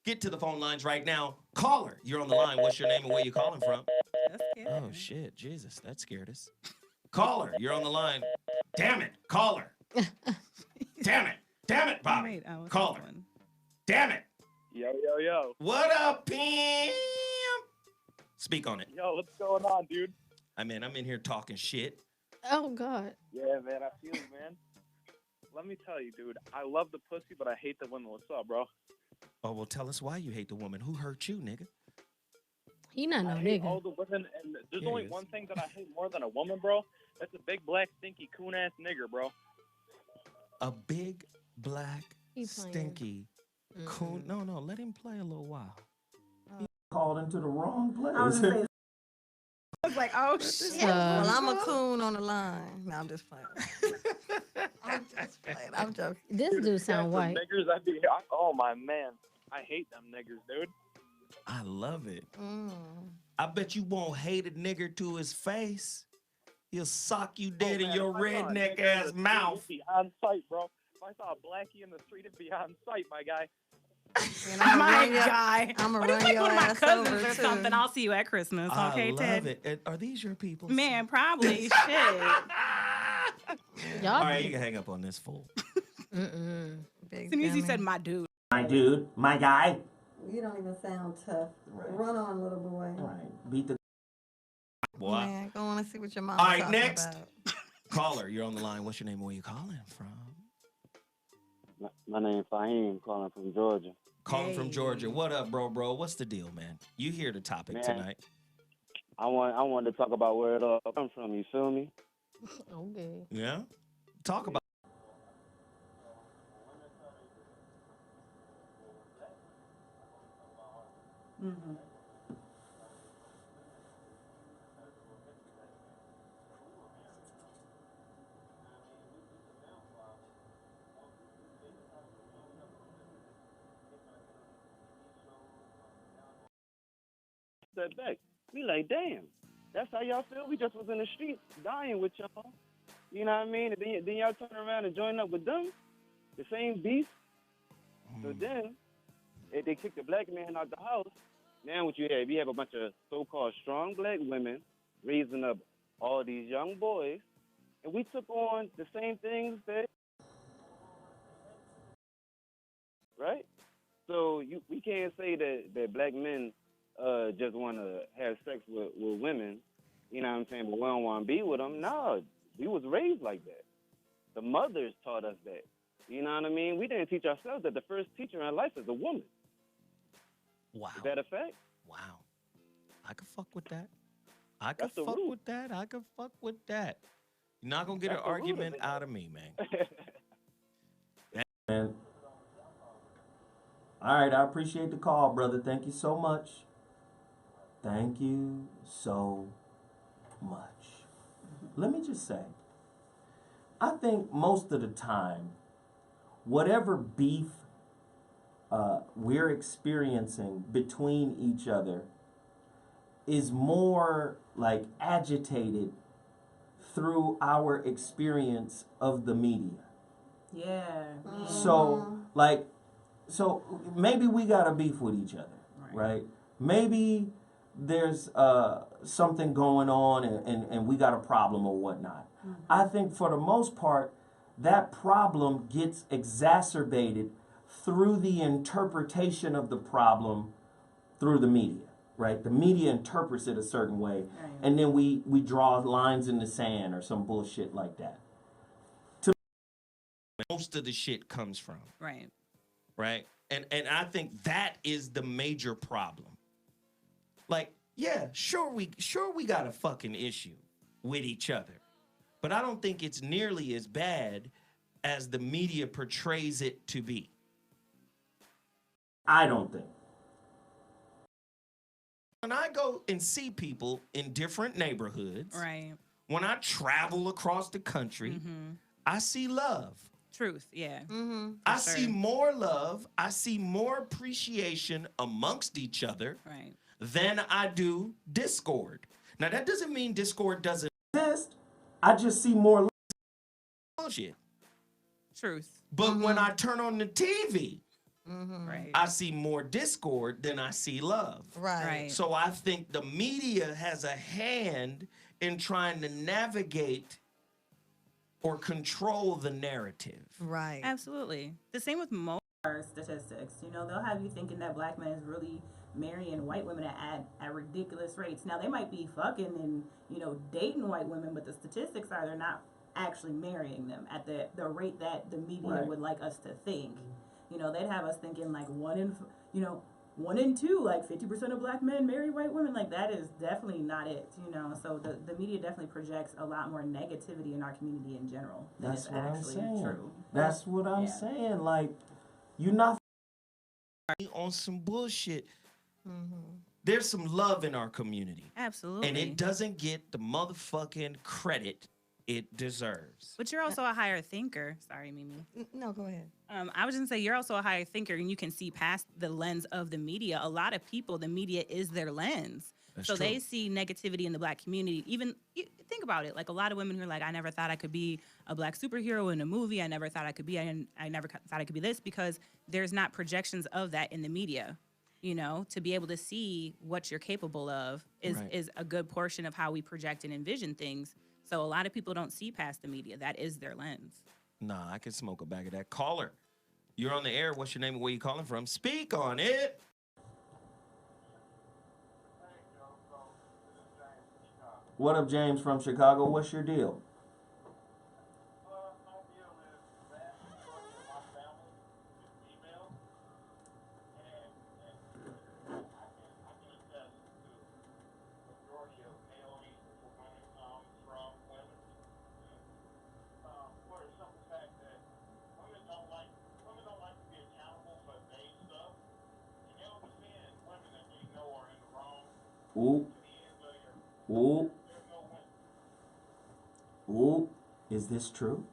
Get to the phone lines right now. Caller, you're on the line. What's your name and where you calling from? Oh, shit. Jesus, that scared us. Caller, you're on the line. Damn it. Caller. Damn it. Damn it, Bobby. Caller. Damn it. Yo, yo, yo. What up, pimp? Speak on it. Yo, what's going on, dude? I'm in here talking shit. Oh, God. Yeah, man, I feel it, man. Let me tell you, dude, I love the pussy, but I hate the women. What's up, bro? Oh, well, tell us why you hate the woman. Who hurt you, nigga? He not no I hate nigga. all the women, and there's only one thing that I hate more than a woman, bro. That's a big, black, stinky, coon-ass nigger, bro. A big, black, stinky, coon. No, let him play a little while. He called into the wrong place. I was like, oh, shit. Well, I'm a coon on the line. No, I'm just playing. I'm just playing. I'm joking. This dude sound white. Niggers, oh, my man. I hate them niggers, dude. I love it. Mm. I bet you won't hate a nigger to his face. He'll sock you dead in Man, your if I saw a redneck nigger in ass the street, mouth. it'd be on site, bro. If I saw a blackie in the street, it'd be on site, my guy. My guy. I'm gonna What if run like your one of my ass cousins over or too. something? I'll see you at Christmas. Okay, I love Ted. it. And are these your people? Man, probably. Shit. All right, you can hang up on this fool. As soon as you said my dude. My dude, my guy. You don't even sound tough. Run on, little boy. Right. Beat the Boy. Man, go on and see what your mom. All right, next. Caller, you're on the line. What's your name? Where you calling from? My name Fahim, calling from Georgia. Calling from Georgia. What up, bro? What's the deal, man? You hear the topic Man, tonight. I wanted to talk about where it all comes from. You feel me? Okay. Yeah? Talk about Mm-hmm. Step back. We like, damn, that's how y'all feel? We just was in the street dying with y'all. You know what I mean? And then y'all turn around and join up with them, the same beast. So then, if they kick the black man out the house, now what you have? You have a bunch of so-called strong black women raising up all these young boys, and we took on the same things that, right? So we can't say that black men just want to have sex with women, you know what I'm saying, but we don't want to be with them. No, we was raised like that. The mothers taught us that. You know what I mean? We didn't teach ourselves that the first teacher in life is a woman. Wow. Is that a fact? Wow. I could fuck with that. I could fuck with that. You're not going to get an argument out of me, man. man. All right, I appreciate the call, brother. Thank you so much. Thank you so much. Let me just say, I think most of the time, whatever beef we're experiencing between each other is more like agitated through our experience of the media. Yeah. So maybe we got a beef with each other, right? Maybe there's something going on and we got a problem or whatnot. I think for the most part, that problem gets exacerbated through the interpretation of the problem through the media, right? The media interprets it a certain way, and then we draw lines in the sand or some bullshit like that. Most of the shit comes from. Right. Right? And I think that is the major problem. Like, yeah, sure we got a fucking issue with each other. But I don't think it's nearly as bad as the media portrays it to be. I don't think. When I go and see people in different neighborhoods, right? When I travel across the country, I see love. Truth, yeah. I see more love. I see more appreciation amongst each other than I do discord. Now, that doesn't mean discord doesn't exist. I just see more bullshit. Truth. But when I turn on the TV, right, I see more discord than I see love. Right. So I think the media has a hand in trying to navigate or control the narrative. Right. Absolutely. The same with most statistics. You know, they'll have you thinking that black men is really marrying white women at ridiculous rates. Now, they might be fucking and, you know, dating white women, but the statistics are they're not actually marrying them at the rate that the media would like us to think. You know, they'd have us thinking like 1 in 2, like 50% of black men marry white women. Like, that is definitely not it, you know. So the media definitely projects a lot more negativity in our community in general than That's is what I'm actually saying. true. That's what I'm saying. Like, you're not on some bullshit. There's some love in our community. Absolutely. And it doesn't get the motherfucking credit it deserves. But you're also a higher thinker. Sorry, Mimi. No, go ahead. I was going to say, you're also a higher thinker, and you can see past the lens of the media. A lot of people, the media is their lens. That's so true. they see negativity in the black community. Even, think about it. Like, a lot of women who are like, I never thought I could be a black superhero in a movie. I never thought I could be, I never thought I could be this, because there's not projections of that in the media. You know, to be able to see what you're capable of is a good portion of how we project and envision things. So a lot of people don't see past the media. That is their lens. Nah, I can smoke a bag of that. Caller, you're on the air. What's your name and where you calling from? Speak on it. What up, James from Chicago? What's your deal? Ooh. Ooh. Ooh. Is this true?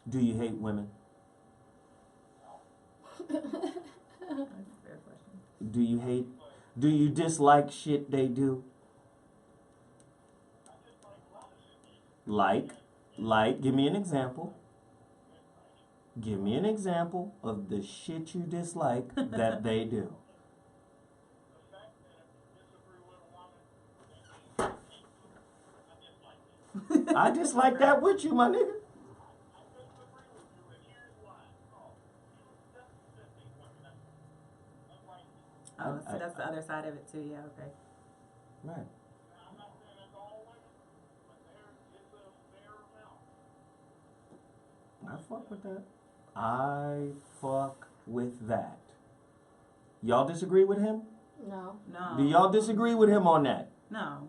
Do you hate women? Do you dislike shit they do? Like, give me an example. Give me an example of the shit you dislike that they do. I dislike that with you, my nigga. Oh, so that's the other side of it too. Yeah, okay. Right. I fuck with that. I fuck with that. Y'all disagree with him? No. No. Do y'all disagree with him on that? No.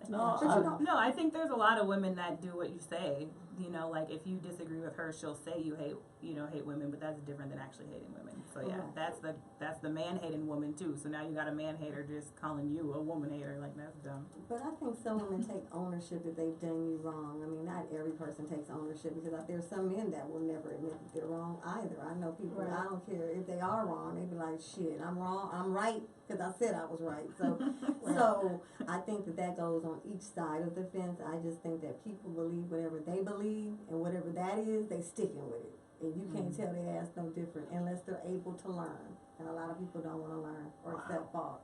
No, I think there's a lot of women that do what you say. You know, like if you disagree with her, she'll say you hate women, but that's different than actually hating women. So yeah, that's the man hating woman too. So now you got a man hater just calling you a woman hater. Like, that's dumb. But I think some women take ownership if they've done you wrong. I mean, not every person takes ownership, because there's some men that will never admit that they're wrong either. I know people, I don't care if they are wrong, they be like, shit, I'm wrong, I'm right, because I said I was right. So, so I think that goes on each side of the fence. I just think that people believe whatever they believe, and whatever that is, they sticking with it. And you can't tell their ass no different unless they're able to learn. And a lot of people don't want to learn or accept fault.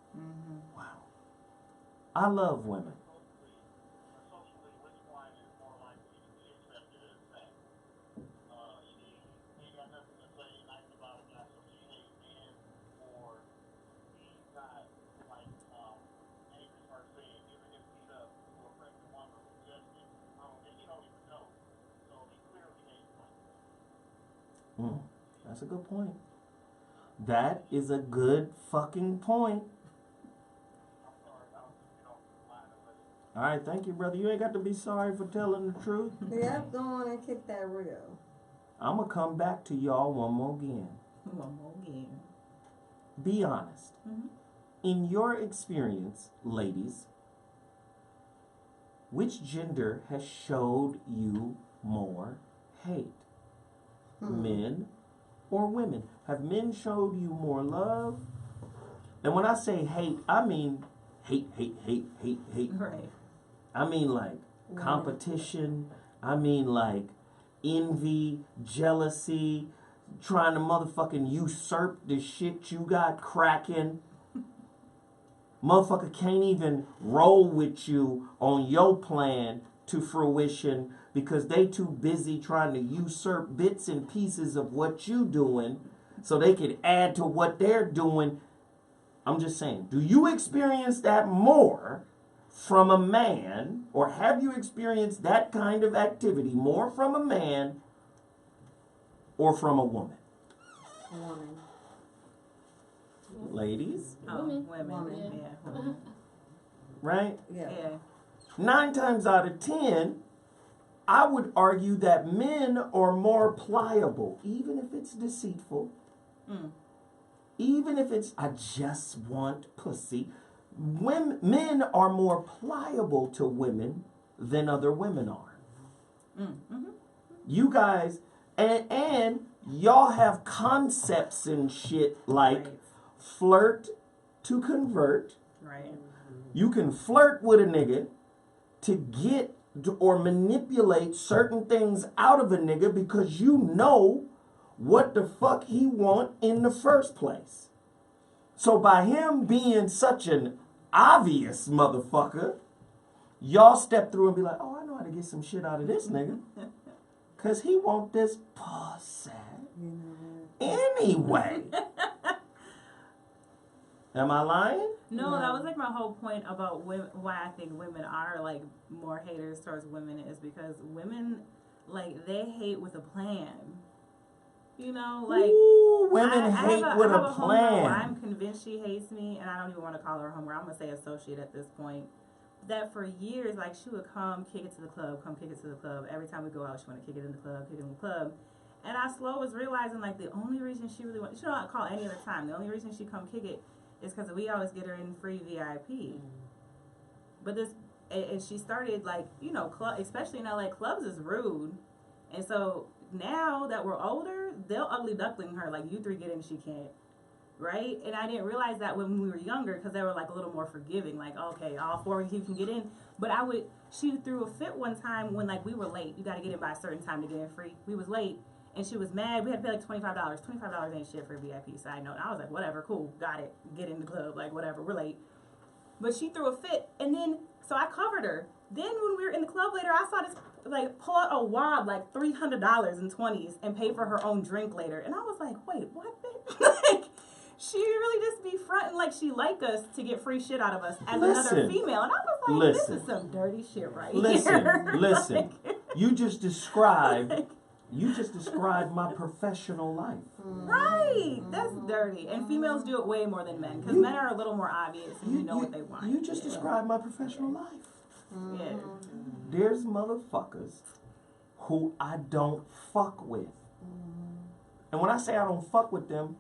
Wow. I love women. That's a good point. That is a good fucking point. All right, thank you, brother. You ain't got to be sorry for telling the truth. Yep, go on and kick that real. I'm going to come back to y'all one more again. One more again. Be honest. In your experience, ladies, which gender has showed you more hate? Men or women? Have men showed you more love? And when I say hate, I mean hate. Right. I mean like competition. I mean like envy, jealousy, trying to motherfucking usurp the shit you got cracking. Motherfucker can't even roll with you on your plan to fruition because they too busy trying to usurp bits and pieces of what you doing so they can add to what they're doing. I'm just saying, do you experience that more from a man, or have you experienced that kind of activity more from a man or from a woman? Woman. ladies, Women. Yeah. right? Yeah. 9 times out of 10, I would argue that men are more pliable, even if it's deceitful. Even if it's, I just want pussy. Men are more pliable to women than other women are. You guys, and y'all have concepts and shit like flirt to convert. Right. You can flirt with a nigga to get or manipulate certain things out of a nigga because you know what the fuck he want in the first place. So by him being such an obvious motherfucker, y'all step through and be like, oh, I know how to get some shit out of this nigga. Because he want this pussy anyway. Am I lying? No, that was like my whole point about why I think women are like more haters towards women is because women, like, they hate with a plan. You know, like, ooh, women hate with a plan. I'm convinced she hates me, and I don't even want to call her a homegirl. I'm gonna say associate at this point. That for years, like, she would come kick it to the club, come kick it to the club. Every time we go out, she want to kick it in the club, kick it in the club. And I slow was realizing, like, the only reason she really wants, she don't call any other time. The only reason she come kick it is because we always get her in free VIP. But this, and she started, like, you know, especially in LA, clubs is rude. And so now that we're older, they'll ugly duckling her, like, you three get in, she can't. Right? And I didn't realize that when we were younger because they were, like, a little more forgiving. Like, okay, all 4 of you can get in. But she threw a fit one time when, like, we were late. You got to get in by a certain time to get in free. We was late. And she was mad. We had to pay like $25. $25 ain't shit for a VIP, side note. And I was like, whatever, cool, got it. Get in the club, like, whatever, we're late. But she threw a fit. And then, so I covered her. Then when we were in the club later, I saw this, like, pull out a wad, like $300 in 20s and pay for her own drink later. And I was like, wait, what, bitch? Like, she really just be fronting like she like us to get free shit out of us as another female. And I was like, this is some dirty shit right here. Listen, you just described my professional life. Right. That's dirty. And females do it way more than men because men are a little more obvious and you know what they want. You just described my professional life. Yeah. There's motherfuckers who I don't fuck with. And when I say I don't fuck with them,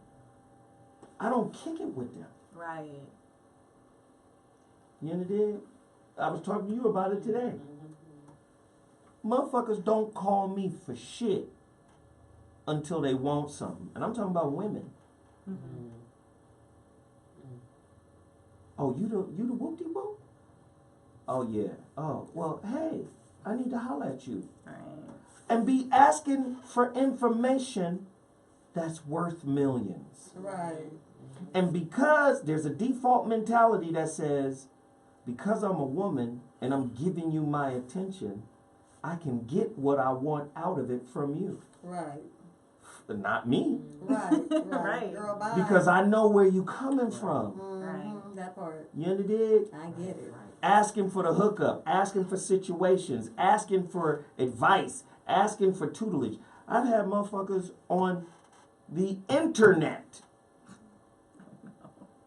I don't kick it with them. Right. You know, I was talking to you about it today. Motherfuckers don't call me for shit until they want something. And I'm talking about women. Oh, you the whoop-de-whoop? Oh, yeah. Oh, well, hey, I need to holler at you. Right. And be asking for information that's worth millions. Right. And because there's a default mentality that says, because I'm a woman and I'm giving you my attention, I can get what I want out of it from you. Right. But not me. Right. Right. Girl, bye. Because I know where you coming from. Right. That part. You understand? I get it. Asking for the hookup, asking for situations, asking for advice, asking for tutelage. I've had motherfuckers on the internet.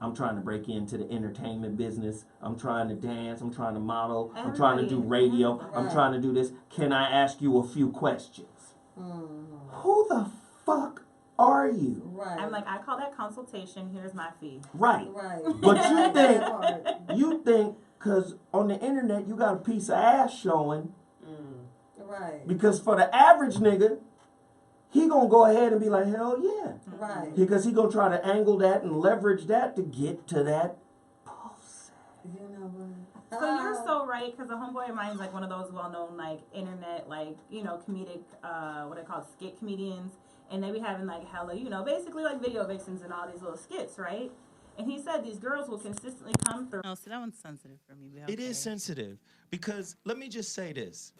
I'm trying to break into the entertainment business. I'm trying to dance. I'm trying to model. I'm trying to do radio. I'm trying to do this. Can I ask you a few questions? Who the fuck are you? Right. I'm like, I call that consultation. Here's my fee. Right. Right. But you think, because on the internet you got a piece of ass showing. Right. Because for the average nigga, he gonna go ahead and be like, hell yeah. Right. Because he gonna try to angle that and leverage that to get to that pussy. You know what? So you're so right, because a homeboy of mine is like one of those well-known, like, internet, like, you know, comedic, what they call skit comedians. And they be having, like, hella, you know, basically like video vixens and all these little skits, right? And he said these girls will consistently come through. Oh, so that one's sensitive for me. It is sensitive because let me just say this.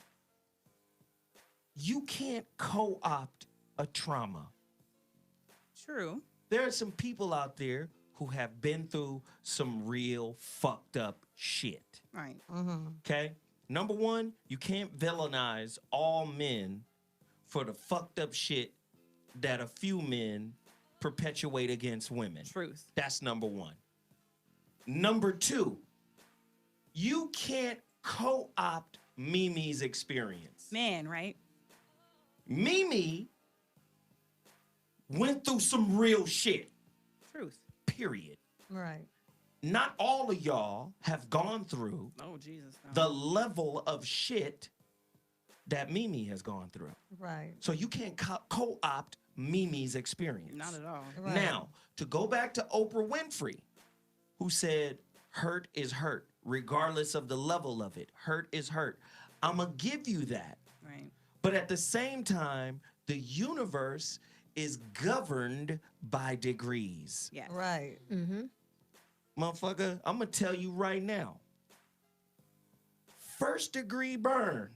You can't co-opt a trauma. True. There are some people out there who have been through some real fucked up shit. Right. Okay? Number one, you can't villainize all men for the fucked up shit that a few men perpetuate against women. Truth. That's number one. Number two, you can't co-opt Mimi's experience. Man, right? Mimi went through some real shit. Truth. Period. Right. Not all of y'all have gone through the level of shit that Mimi has gone through. Right. So you can't co-opt Mimi's experience. Not at all. Right. Now, to go back to Oprah Winfrey, who said, hurt is hurt, regardless of the level of it. Hurt is hurt. I'm going to give you that. Right. But at the same time, the universe is governed by degrees. Yeah. Right. Mm-hmm. Motherfucker, I'm going to tell you right now. First degree burn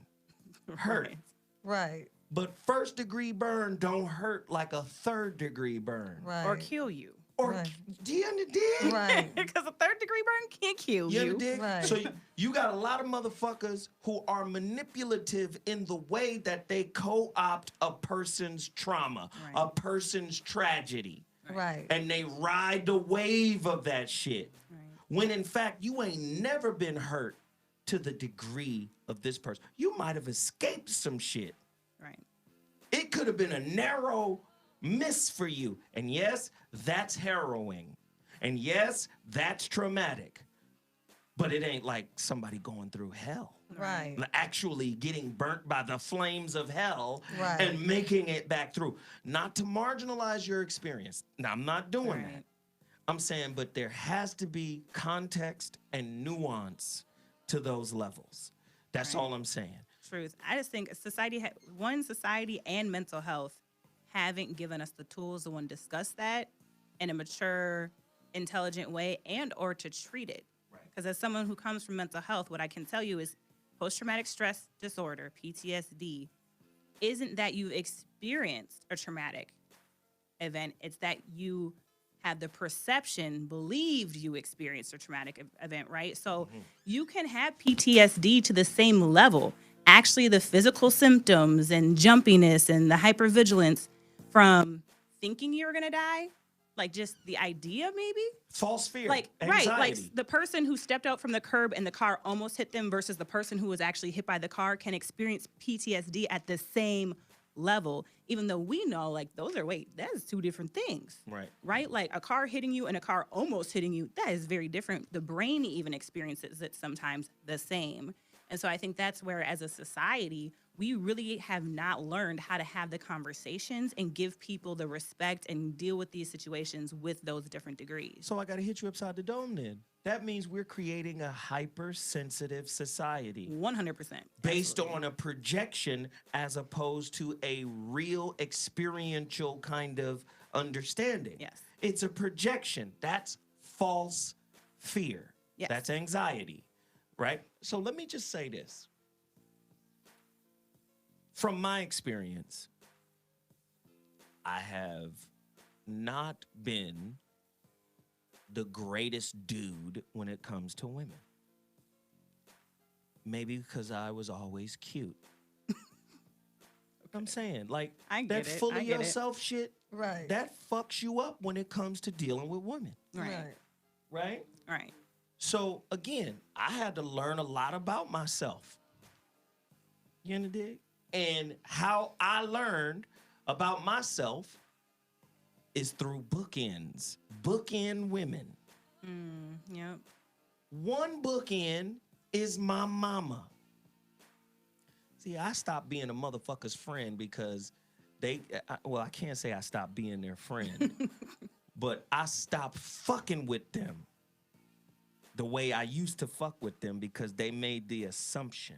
hurt. Right. But first degree burn don't hurt like a third degree burn. Right. Or kill you. Or do you understand? Right. Because a third degree burn can't kill You you. understand? Right. So you got a lot of motherfuckers who are manipulative in the way that they co-opt a person's trauma, a person's tragedy. Right. And they ride the wave of that shit. Right. When in fact, you ain't never been hurt to the degree of this person. You might have escaped some shit. Right. It could have been a narrow miss for you. And yes, that's harrowing. And yes, that's traumatic. But it ain't like somebody going through hell. Right. Actually getting burnt by the flames of hell Right. and making it back through. Not to marginalize your experience. Now, I'm not doing that. I'm saying, but there has to be context and nuance to those levels. That's all I'm saying. Truth. I just think society and mental health haven't given us the tools to discuss that in a mature, intelligent way and or to treat it. Because as someone who comes from mental health, what I can tell you is post-traumatic stress disorder, PTSD, isn't that you've experienced a traumatic event. It's that you have the perception, believed you experienced a traumatic event, right? So you can have PTSD to the same level. Actually, the physical symptoms and jumpiness and the hypervigilance from thinking you're going to die, like just the idea maybe. False fear, Like, anxiety. right, like the person who stepped out from the curb and the car almost hit them versus the person who was actually hit by the car can experience PTSD at the same level, even though we know like those are, that is two different things. Right? Like a car hitting you and a car almost hitting you, that is very different. The brain even experiences it sometimes the same. And so I think that's where, as a society, we really have not learned how to have the conversations and give people the respect and deal with these situations with those different degrees. So I got to hit you upside the dome then. That means we're creating a hypersensitive society. 100%. Based on a projection as opposed to a real experiential kind of understanding. Yes. It's a projection. That's false fear. Yes. That's anxiety, right? So let me just say this. From my experience, I have not been the greatest dude when it comes to women. Maybe because I was always cute. I'm saying, like, I that get it. full I of get it. yourself shit, Right. that fucks you up when it comes to dealing with women. Right. Right? Right. So, again, I had to learn a lot about myself. You know, dig? And how I learned about myself is through bookends. Bookend women. Yep. One bookend is my mama. See, I stopped being a motherfucker's friend because I can't say I stopped being their friend, but I stopped fucking with them the way I used to fuck with them because they made the assumption.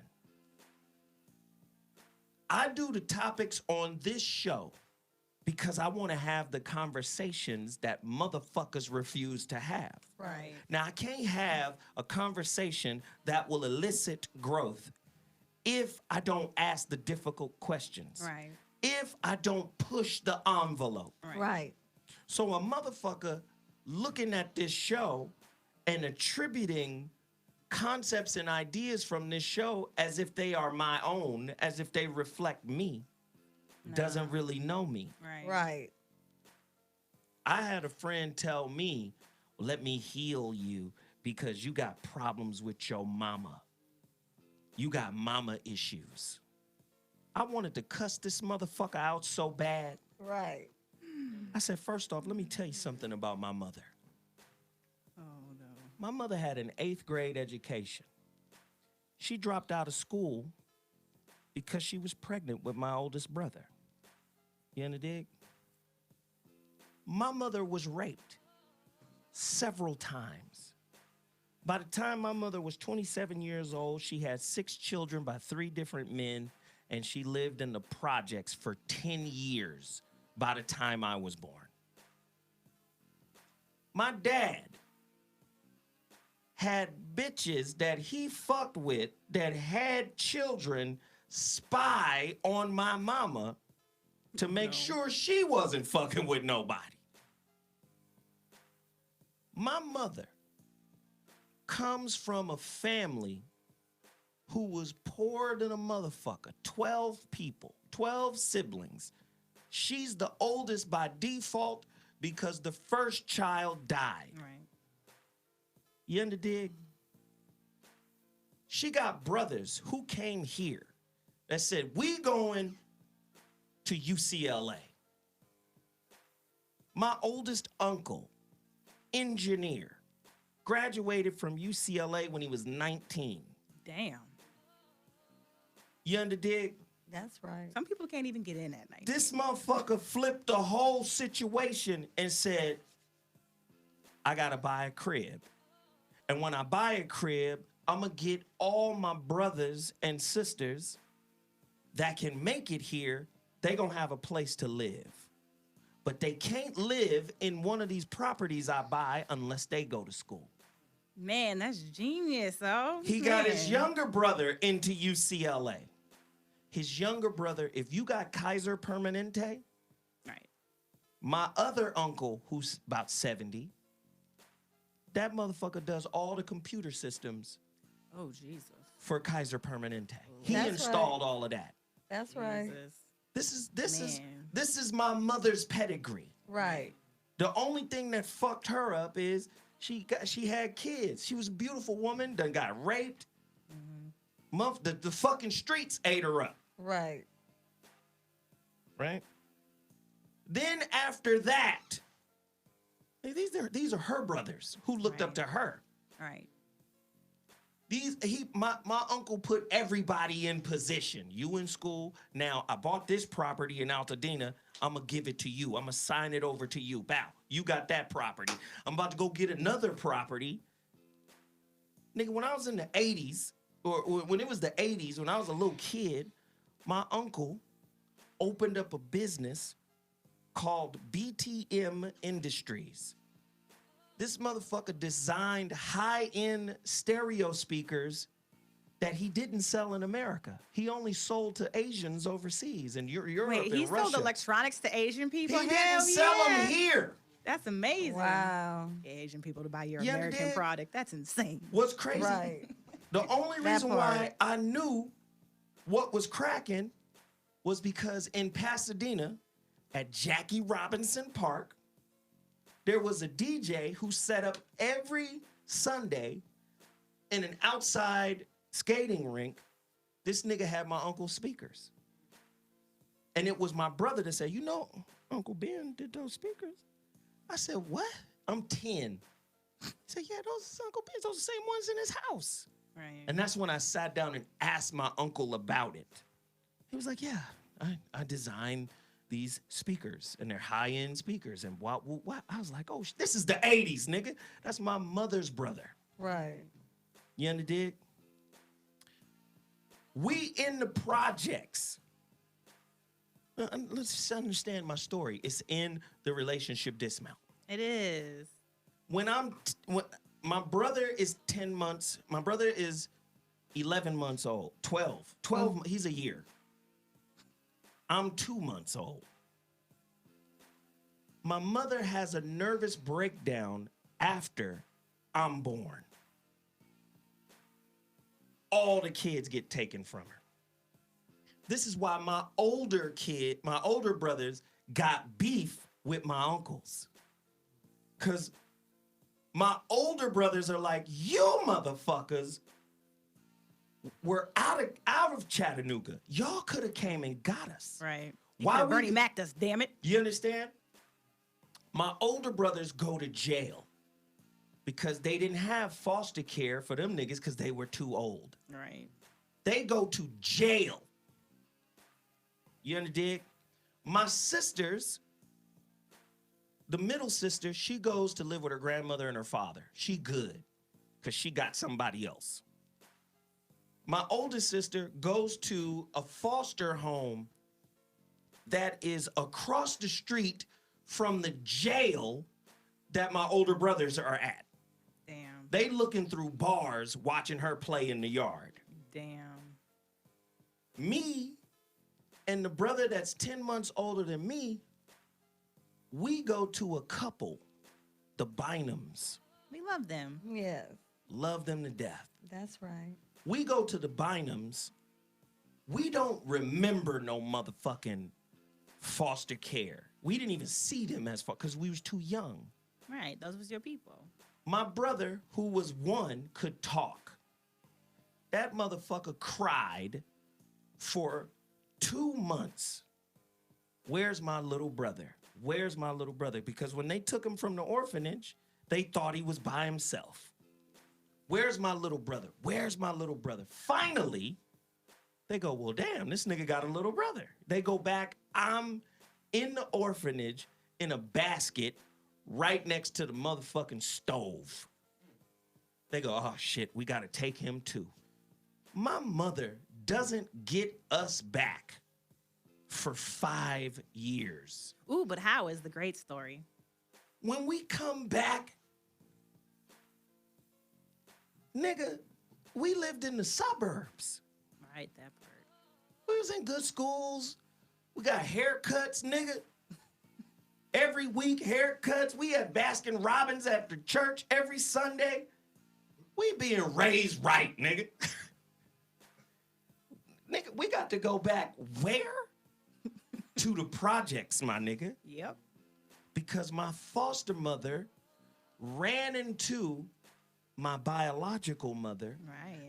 I do the topics on this show because I want to have the conversations that motherfuckers refuse to have. Right. Now, I can't have a conversation that will elicit growth if I don't ask the difficult questions. Right. If I don't push the envelope. Right. So a motherfucker looking at this show and attributing concepts and ideas from this show as if they are my own, as if they reflect me, doesn't really know me. Right. Right. I had a friend tell me, let me heal you because you got problems with your mama. You got mama issues. I wanted to cuss this motherfucker out so bad. Right. I said, first off, let me tell you something about my mother. Oh, no. My mother had an 8th grade education. She dropped out of school because she was pregnant with my oldest brother. You understand? My mother was raped several times. By the time my mother was 27 years old, she had 6 children by 3 different men, and she lived in the projects for 10 years by the time I was born. My dad had bitches that he fucked with that had children spy on my mama to make sure she wasn't fucking with nobody. My mother comes from a family who was poor than a motherfucker. 12 people, 12 siblings. She's the oldest by default because the first child died. Right. You underdig? She got brothers who came here that said, we going to UCLA. My oldest uncle, engineer, graduated from UCLA when he was 19. Damn. You underdig? That's right. Some people can't even get in at night. This motherfucker flipped the whole situation and said, I gotta buy a crib. And when I buy a crib, I'm gonna get all my brothers and sisters that can make it here. They gonna have a place to live. But they can't live in one of these properties I buy unless they go to school. Man, that's genius, though. He got his younger brother into UCLA. His younger brother, if you got Kaiser Permanente, right. My other uncle, who's about 70, that motherfucker does all the computer systems. Oh, Jesus. For Kaiser Permanente. He That's installed right. all of that. That's right. This is my mother's pedigree. Right. The only thing that fucked her up is she had kids. She was a beautiful woman, done got raped. The fucking streets ate her up. Right. Right? Then after that, these are her brothers who looked up to her. Right. My uncle put everybody in position. You in school. Now, I bought this property in Altadena. I'm going to give it to you. I'm going to sign it over to you. Bow. You got that property. I'm about to go get another property. Nigga, when I was in the 80s, or when it was the 80s, when I was a little kid, my uncle opened up a business called BTM Industries. This motherfucker designed high-end stereo speakers that he didn't sell in America. He only sold to Asians overseas and Europe Wait, and he Russia. sold electronics to Asian people? He didn't sell them here. That's amazing. Wow. Asian people to buy your You American understand? product. That's insane. What's crazy? Right. The only That reason part. why I knew what was cracking was because in Pasadena, at Jackie Robinson Park, there was a DJ who set up every Sunday in an outside skating rink. This nigga had my uncle's speakers. And it was my brother that said, you know, Uncle Ben did those speakers. I said, what? I'm 10. He said, yeah, those are Uncle Ben's. Those are the same ones in his house. Right. And that's when I sat down and asked my uncle about it. He was like, yeah, I designed these speakers, and they're high-end speakers. And what? I was like, oh, this is the 80s, nigga. That's my mother's brother. Right. You understand? We in the projects. Let's just understand my story. It's in the relationship dismount. It is. When my brother is 10 months, my brother is 11 months old, 12, he's a year. I'm 2 months old. My mother has a nervous breakdown after I'm born. All the kids get taken from her. This is why my older brothers got beef with my uncles. Because my older brothers are like, you motherfuckers were out of Chattanooga. Y'all could have came and got us. Right. Why Bernie Mac us, damn it. You understand? My older brothers go to jail because they didn't have foster care for them niggas because they were too old. Right. They go to jail. You understand? My sisters, the middle sister, she goes to live with her grandmother and her father. She good because she got somebody else. My oldest sister goes to a foster home that is across the street from the jail that my older brothers are at. Damn. They looking through bars watching her play in the yard. Damn. Me and the brother that's 10 months older than me, we go to a couple, the Bynums. We love them. Yes. Love them to death. That's right. We go to the Bynums. We don't remember no motherfucking foster care. We didn't even see them as far because we was too young. Right. Those was your people. My brother, who was 1, could talk. That motherfucker cried for 2 months. Where's my little brother? Where's my little brother? Because when they took him from the orphanage, they thought he was by himself. Where's my little brother? Where's my little brother? Finally, they go, well, damn, this nigga got a little brother. They go back. I'm in the orphanage in a basket right next to the motherfucking stove. They go, oh, shit, we got to take him too. My mother doesn't get us back for 5 years. Ooh, but how is the great story? When we come back, nigga, we lived in the suburbs. Right, that part. We was in good schools. We got haircuts, nigga. Every week, haircuts. We had Baskin Robbins after church every Sunday. We being raised right, nigga. Nigga, we got to go back where? To the projects, my nigga. Yep. Because my foster mother ran into my biological mother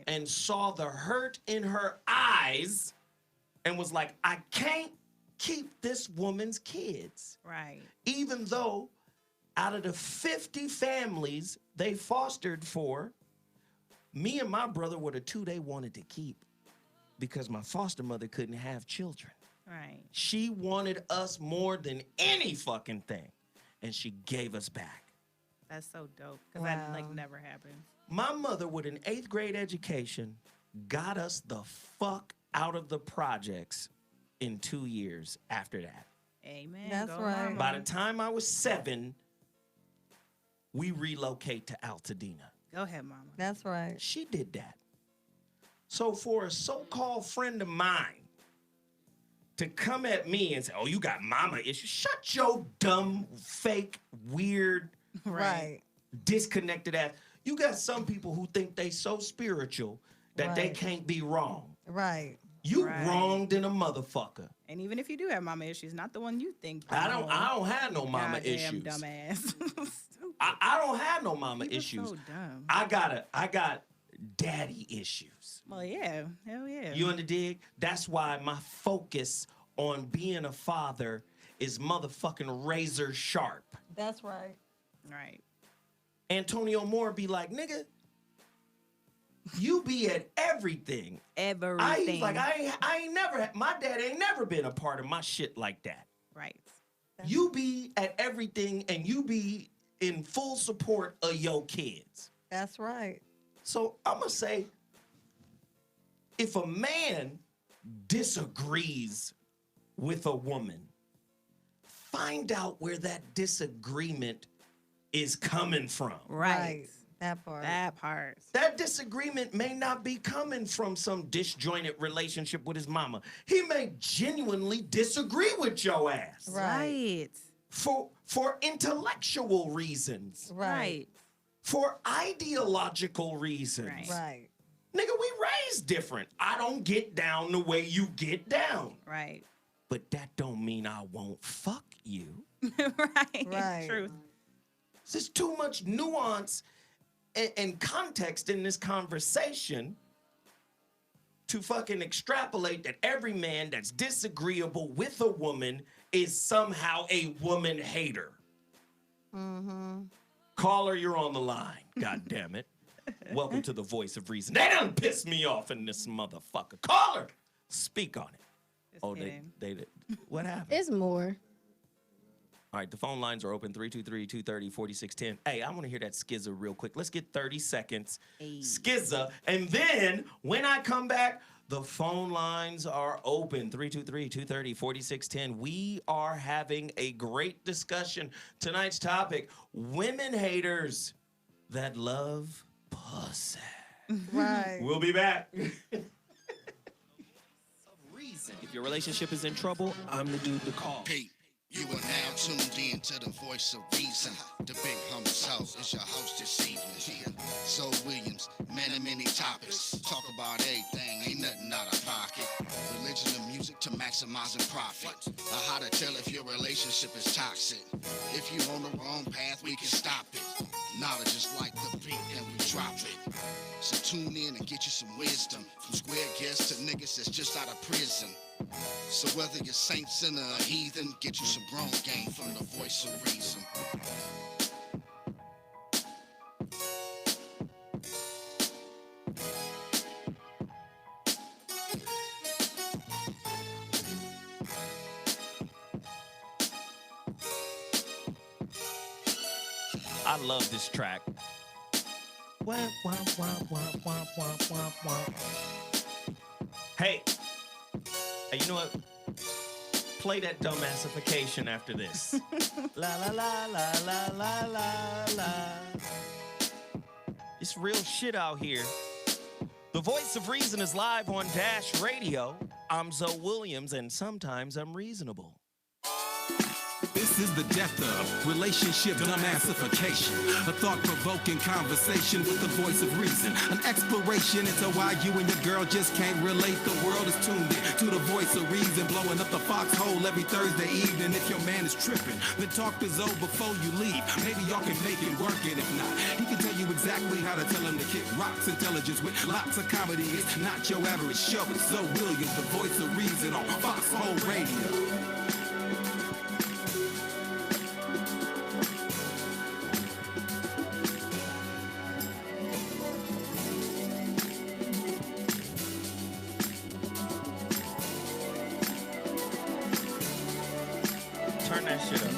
and saw the hurt in her eyes and was like, I can't keep this woman's kids. Right. Even though out of the 50 families they fostered for, me and my brother were the 2 they wanted to keep because my foster mother couldn't have children. Right. She wanted us more than any fucking thing, and she gave us back. That's so dope because that like never happened. My mother, with an 8th grade education, got us the fuck out of the projects in 2 years after that. Amen. That's right. Mama. By the time I was 7, we relocate to Altadena. Go ahead, mama. That's right. She did that. So for a so-called friend of mine to come at me and say, oh, you got mama issues. Shut your dumb, fake, weird, Right. disconnected ass. You got some people who think they so spiritual that they Right. can't be wrong. Right. You Right. wronged in a motherfucker. And even if you do have mama issues, not the one you think. I don't have no mama Goddamn issues. Dumbass. I don't have no mama People issues. so dumb. I got daddy issues. Well, yeah. Hell yeah. You in the dig? That's why my focus on being a father is motherfucking razor sharp. That's right. Right. Antonio Moore be like, nigga, you be at everything. Everything. I ain't never, my dad ain't never been a part of my shit like that. Right. You be at everything and you be in full support of your kids. That's right. So I'm going to say, if a man disagrees with a woman, find out where that disagreement is coming from. Right. That part. That part. That disagreement may not be coming from some disjointed relationship with his mama. He may genuinely disagree with your ass. Right. For intellectual reasons. Right. For ideological reasons. Right. Nigga, we raised different. I don't get down the way you get down. Right. But that don't mean I won't fuck you. Right. Right. Truth. There's too much nuance and context in this conversation to fucking extrapolate that every man that's disagreeable with a woman is somehow a woman hater. Mm-hmm. Caller, you're on the line. God damn it. Welcome to the Voice of Reason. They done pissed me off in this motherfucker. Caller, speak on it. They what happened? It's more. All right, the phone lines are open, 323-230-4610. Hey, I want to hear that skizza real quick. Let's get 30 seconds. Skizza. And then when I come back, the phone lines are open, 323-230-4610. We are having a great discussion. Tonight's topic, women haters that love pussy. Right. We'll be back. If your relationship is in trouble, I'm the dude to call. You are now tuned in to the Voice of Reason. The Big Humble Soul is your host this evening. So Williams, man of many topics. Talk about everything, ain't nothing out of pocket. Religion and music to maximizing profit. How to tell if your relationship is toxic. If you're on the wrong path, we can stop it. Knowledge is like the beat and we drop it. So tune in and get you some wisdom. From square guests to niggas that's just out of prison. So whether you're saint, sinner, or heathen, get you some grown game from the Voice of Reason. I love this track. Hey, you know what? Play that dumbassification after this. La la la la la la la la. It's real shit out here. The Voice of Reason is live on Dash Radio. I'm Zoe Williams, and sometimes I'm reasonable. This is the death of relationship dumbassification. A thought-provoking conversation with the Voice of Reason. An exploration into why you and your girl just can't relate. The world is tuned in to the Voice of Reason. Blowing up the foxhole every Thursday evening. If your man is tripping, then talk to Zoe before you leave. Maybe y'all can make it work, and if not, he can tell you exactly how to tell him to kick rocks. Intelligence with lots of comedy. It's not your average show. It's Zoe Williams, the Voice of Reason on Foxhole Radio. Turn that shit up.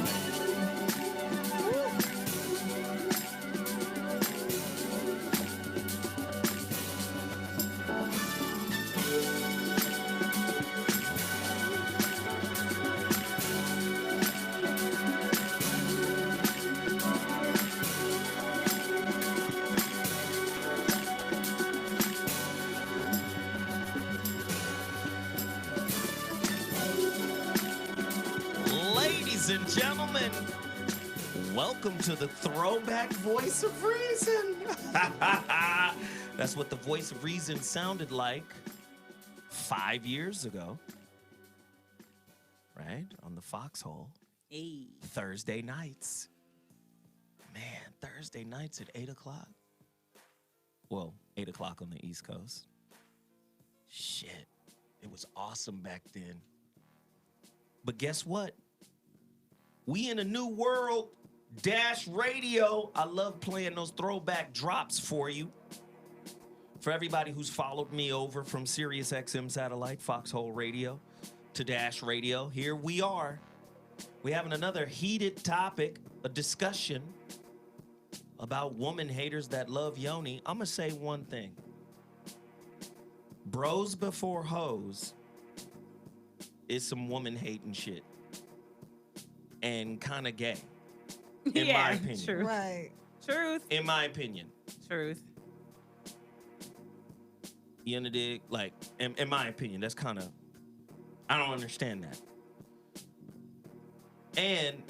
Ladies and gentlemen, welcome to the Throwback Voice of Reason. That's what the Voice of Reason sounded like 5 years ago, right? On the Foxhole. Hey. Thursday nights. Man, Thursday nights at 8 o'clock. Well, 8 o'clock on the East Coast. Shit, it was awesome back then. But guess what? We in a new world. Dash Radio. I love playing those throwback drops for you. For everybody who's followed me over from Sirius XM Satellite, Foxhole Radio, to Dash Radio, here we are. We're having another heated topic, a discussion about woman haters that love Yoni. I'm going to say one thing. Bros before hoes is some woman hating shit. And kind of gay, in my opinion. Truth. Right. Truth. In my opinion. Truth. You know, dig? Like, in my opinion, that's kind of, I don't understand that. And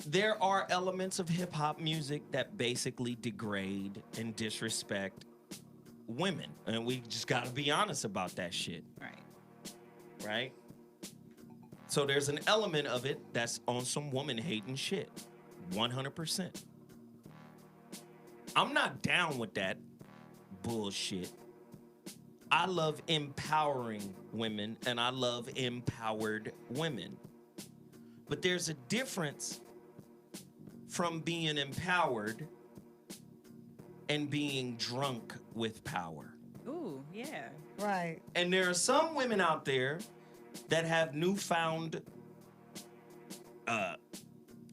there are elements of hip hop music that basically degrade and disrespect women. And we just got to be honest about that shit. Right. Right? So there's an element of it that's on some woman hating shit. 100%. I'm not down with that bullshit. I love empowering women and I love empowered women. But there's a difference from being empowered and being drunk with power. Ooh, yeah. Right. And there are some women out there that have newfound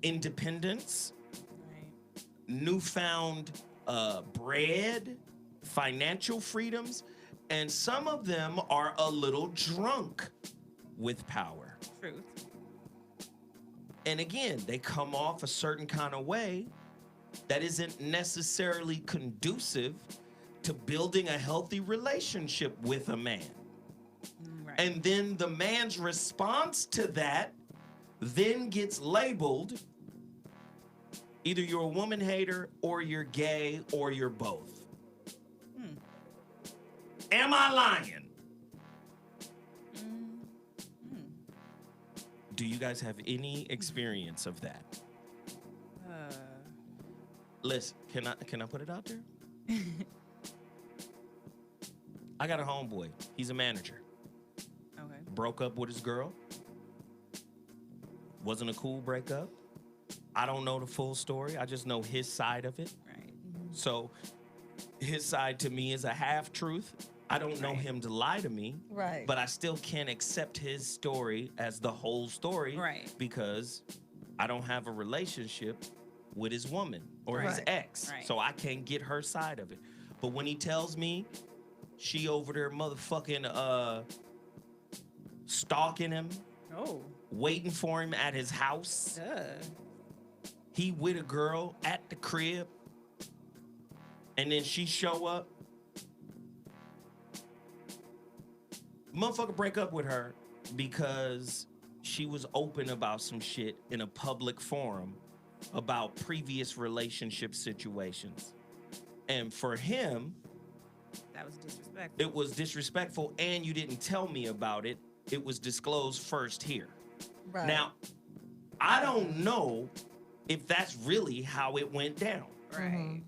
independence, newfound bread, financial freedoms, and some of them are a little drunk with power. Truth. And again, they come off a certain kind of way that isn't necessarily conducive to building a healthy relationship with a man. Right. And then the man's response to that then gets labeled either you're a woman hater or you're gay or you're both. Am I lying? Do you guys have any experience of that? Listen, can I put it out there? I got a homeboy. He's a manager. Okay. Broke up with his girl. Wasn't a cool breakup. I don't know the full story. I just know his side of it. Right. So his side to me is a half truth. I don't know him to lie to me. Right. But I still can't accept his story as the whole story. Right. Because I don't have a relationship with his woman or his Right. ex. Right. So I can't get her side of it. But when he tells me she over there motherfucking stalking him, waiting for him at his house. He with a girl at the crib, and then she show up. Motherfucker break up with her because she was open about some shit in a public forum about previous relationship situations. And for him, That was disrespectful. it was disrespectful, and you didn't tell me about it. It was disclosed first here. Right. Now, I don't know if that's really how it went down. Right.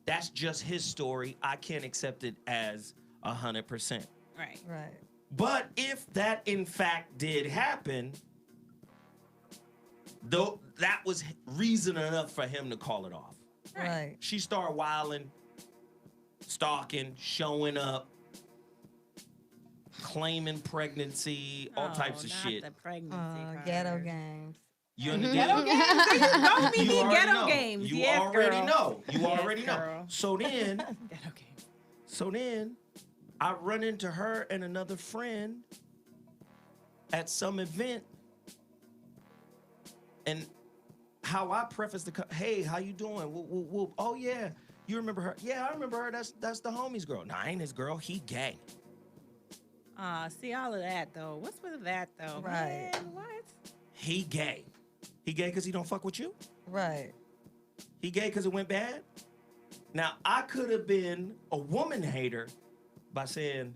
That's just his story. I can't accept it as 100%. Right. Right. But if that in fact did happen, though, that was reason enough for him to call it off. Right. She started wilding, stalking, showing up, claiming pregnancy, all types of shit. The pregnancy Ghetto games. You understand? Ghetto games? There you go, Mimi. You already Ghetto know. games. You Yes, already girl. know. You Yes, already know. girl. So then, Ghetto games. so then, I run into her and another friend at some event, and how I preface hey, how you doing? Whoop, whoop, whoop. Oh yeah, you remember her? Yeah, I remember her. That's the homie's girl. Nah, I ain't his girl. He gay. See all of that though. What's with that though? Right. Man, what? He gay. He gay because he don't fuck with you? Right. He gay because it went bad? Now, I could have been a woman hater by saying,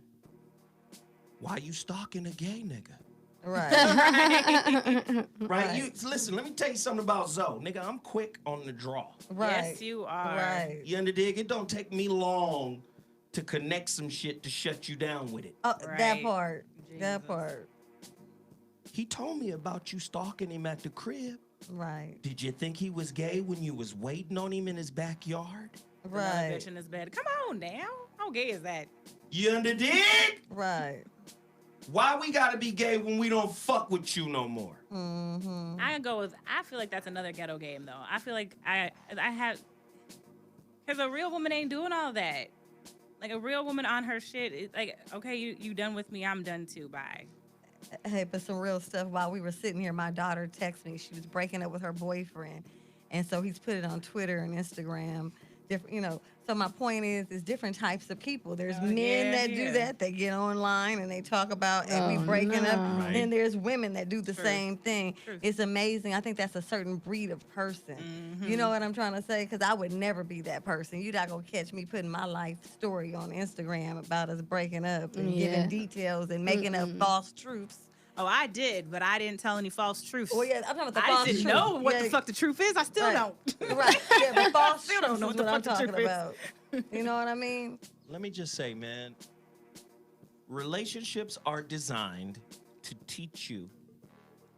why you stalking a gay nigga? Right. Right? You listen, let me tell you something about Zoe. Nigga, I'm quick on the draw. Right. Yes, you are. Right. You underdig? It don't take me long to connect some shit to shut you down with it. Oh, Right. that part. That Jesus. part. He told me about you stalking him at the crib. Right. Did you think he was gay when you was waiting on him in his backyard? Another Right. bitch in his bed. Come on now. How gay is that? You underdig? Right. Why we gotta be gay when we don't fuck with you no more? Mm-hmm. I go with. I feel like that's another ghetto game though. I feel like I have, because a real woman ain't doing all that. Like a real woman on her shit. It's like, okay, you done with me, I'm done too. Bye. Hey, but some real stuff. While we were sitting here, my daughter texted me. She was breaking up with her boyfriend, and so he's put it on Twitter and Instagram. Different, you know. So my point is different types of people. There's men yeah, that yeah. do that. They get online and they talk about and we breaking up. Right. Then there's women that do the True. same thing. True. It's amazing. I think that's a certain breed of person. Mm-hmm. You know what I'm trying to say? Because I would never be that person. You're not gonna catch me putting my life story on Instagram about us breaking up and Yeah. giving details and making up false truths Oh, I did, but I didn't tell any false truths. Well, yeah, I'm talking about the I false didn't truth. know what Yeah. the fuck the truth is. I still Right. don't. Right. Yeah, the false Still truth don't know is what the what I'm fuck the talking truth is. about. You know what I mean? Let me just say, man, relationships are designed to teach you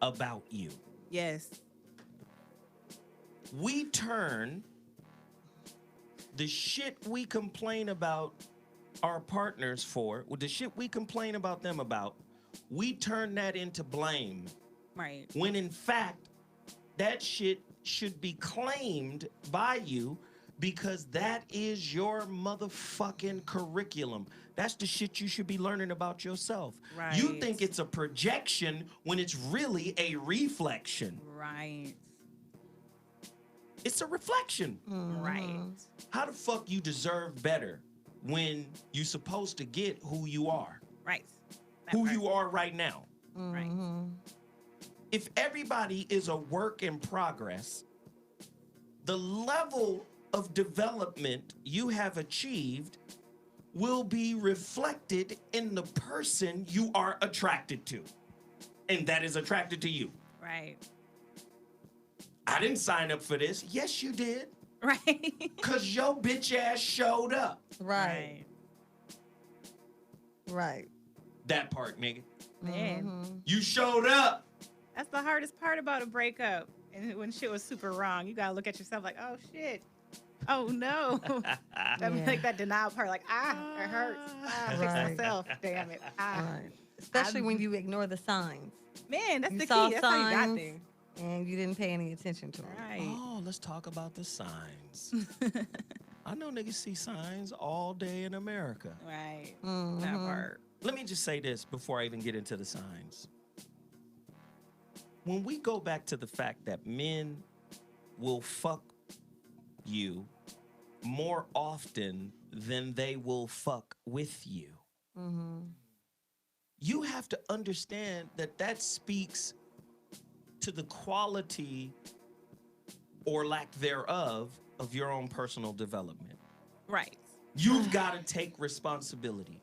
about you. Yes. We turn the shit we complain about our partners for, or the shit we complain about them about, we turn that into blame. Right. When in fact, that shit should be claimed by you because that is your motherfucking curriculum. That's the shit you should be learning about yourself. Right. You think it's a projection when it's really a reflection. Right. It's a reflection. Right. How the fuck you deserve better when you're supposed to get who you are? Right. Who you are right now. Right. If everybody is a work in progress, the level of development you have achieved will be reflected in the person you are attracted to, and that is attracted to you. Right. I didn't sign up for this. Yes, you did. Right. Because your bitch ass showed up. Right. Right. That part, nigga. Man. You showed up. That's the hardest part about a breakup. And when shit was super wrong, you gotta look at yourself like, oh shit. Oh no. Like that denial part, like, it hurts. I fixed myself. Damn it. Right. Especially when you ignore the signs. Man, that's You the saw key. That's how you got signs, there. and you didn't pay any attention to them. Right. Oh, let's talk about the signs. I know niggas see signs all day in America. Right. Mm-hmm. That part. Let me just say this before I even get into the signs. When we go back to the fact that men will fuck you more often than they will fuck with you, you have to understand that that speaks to the quality or lack thereof of your own personal development. Right. You've got to take responsibility.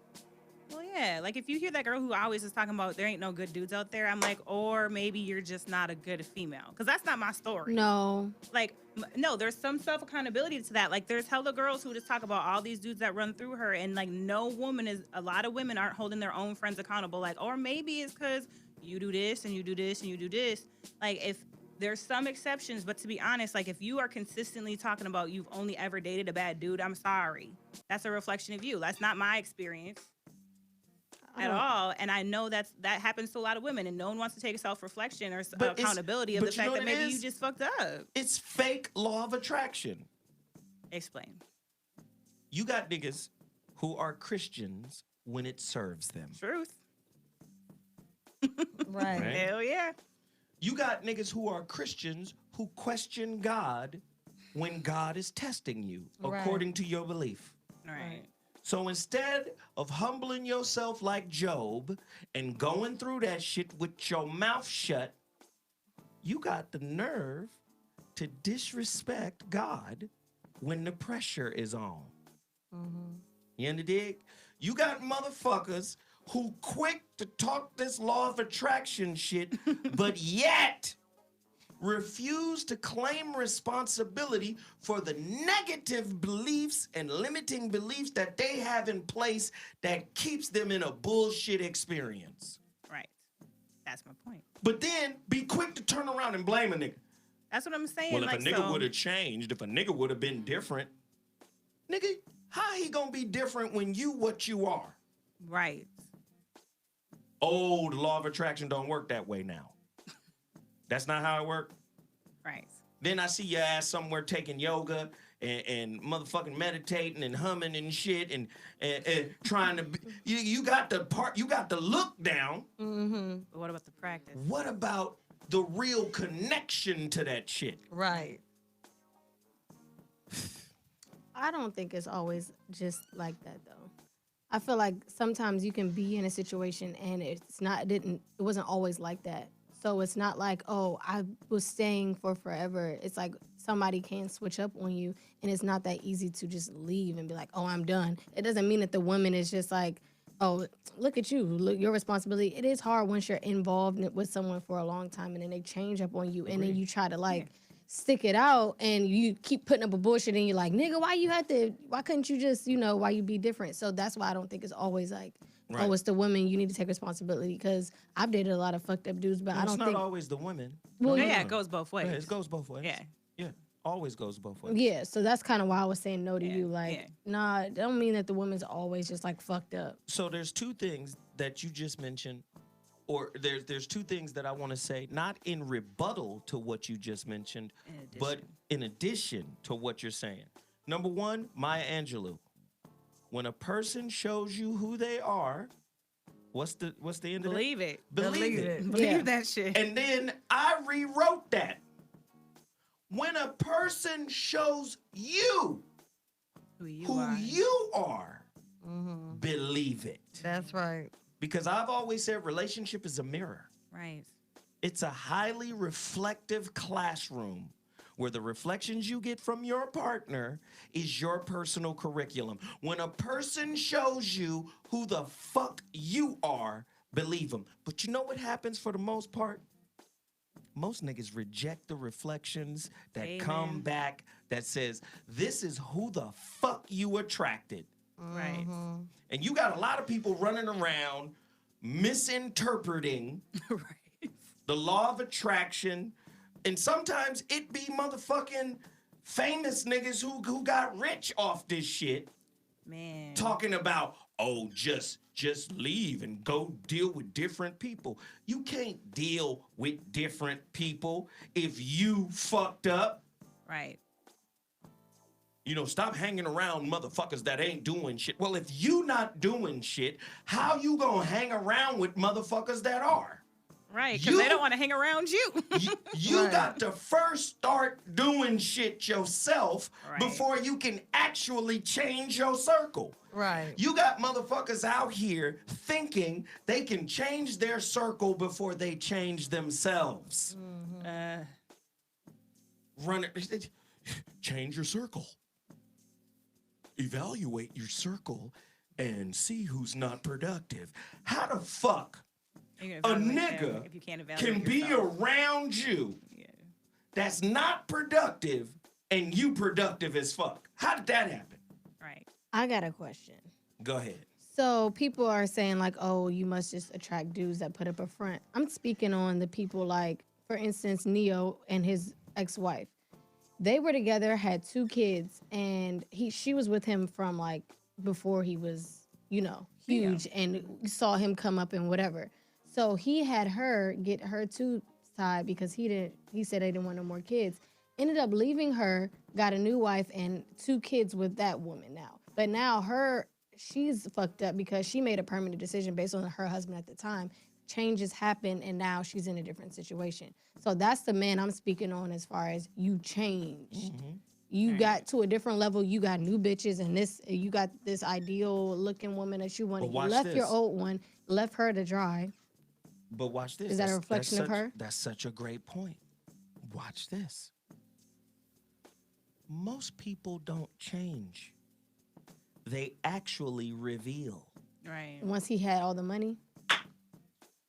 Well, yeah. Like if you hear that girl who always is talking about there ain't no good dudes out there, I'm like, or maybe you're just not a good female. Because that's not my story. No. Like, no, there's some self-accountability to that. Like there's hella girls who just talk about all these dudes that run through her. And like a lot of women aren't holding their own friends accountable. Like, or maybe it's because you do this and you do this and you do this. Like if there's some exceptions, but to be honest, like if you are consistently talking about you've only ever dated a bad dude, I'm sorry. That's a reflection of you. That's not my experience at all. And I know that happens to a lot of women, and no one wants to take a self-reflection or accountability of the fact that maybe you just fucked up. It's fake law of attraction. Explain. You got niggas who are Christians when it serves them. Truth. Right. Hell yeah. You got niggas who are Christians who question God when God is testing you, according to your belief. Right. So instead of humbling yourself like Job and going through that shit with your mouth shut, you got the nerve to disrespect God when the pressure is on. You under dig? You got motherfuckers who quick to talk this law of attraction shit, but yet refuse to claim responsibility for the negative beliefs and limiting beliefs that they have in place that keeps them in a bullshit experience. Right. That's my point. But then be quick to turn around and blame a nigga. That's what I'm saying. Well, if like, a nigga would have changed, if a nigga would have been different, nigga, how he gonna be different when you what you are? Right. Oh, the law of attraction don't work that way now. That's not how it worked. Right. Then I see your ass somewhere taking yoga and motherfucking meditating and humming and shit and trying to. You got the look down. But what about the practice? What about the real connection to that shit? Right. I don't think it's always just like that though. I feel like sometimes you can be in a situation and it wasn't always like that. So it's not like, oh, I was staying for forever. It's like somebody can switch up on you, and it's not that easy to just leave and be like, oh, I'm done. It doesn't mean that the woman is just like oh, look at you, look, your responsibility. It is hard once you're involved with someone for a long time and then they change up on you and then you try to like stick it out and you keep putting up a bullshit and you're like, nigga, why couldn't you just, why you be different? So that's why I don't think it's always like, Right. oh, it's the women, you need to take responsibility, because I've dated a lot of fucked up dudes, but I don't it's not think always the women. Well, yeah, it goes both ways. Yeah, it goes both ways. Yeah. Yeah, always goes both ways. Yeah, so that's kind of why I was saying no to you. Like, nah, it don't mean that the women's always just like fucked up. So there's two things that you just mentioned, or there's two things that I want to say, not in rebuttal to what you just mentioned, but in addition to what you're saying. Number one, Maya Angelou. When a person shows you who they are, what's the end of it? Believe it. Believe it. Believe that shit. And then I rewrote that. When a person shows you who you are, believe it. That's right. Because I've always said relationship is a mirror. Right. It's a highly reflective classroom where the reflections you get from your partner is your personal curriculum. When a person shows you who the fuck you are, believe them. But you know what happens for the most part? Most niggas reject the reflections that come back that says, this is who the fuck you attracted. Right. And you got a lot of people running around misinterpreting the law of attraction. And sometimes it be motherfucking famous niggas who got rich off this shit. Man. Talking about, oh, just leave and go deal with different people. You can't deal with different people if you fucked up. Right. Stop hanging around motherfuckers that ain't doing shit. Well, if you not doing shit, how you gonna hang around with motherfuckers that are? Right, because they don't want to hang around you. You got to first start doing shit yourself before you can actually change your circle. Right. You got motherfuckers out here thinking they can change their circle before they change themselves. Run it. Change your circle. Evaluate your circle and see who's not productive. How the fuck a nigga if you can't can be around you that's not productive and you productive as fuck? How did that happen? Right. I got a question. Go ahead. So people are saying like, oh, you must just attract dudes that put up a front. I'm speaking on the people like, for instance, Neo and his ex-wife. They were together, had 2 kids, and she was with him from like before he was, huge, and saw him come up and whatever. So he had her get her tube tied because he said they didn't want no more kids. Ended up leaving her, got a new wife and 2 kids with that woman now. But now she's fucked up because she made a permanent decision based on her husband at the time. Changes happen and now she's in a different situation. So that's the man I'm speaking on as far as you changed. You got to a different level. You got new bitches and you got this ideal looking woman that you wanted. You left your old one, left her to dry. But watch this. Is that a reflection of her? That's such a great point. Watch this. Most people don't change. They actually reveal. Right. Once he had all the money?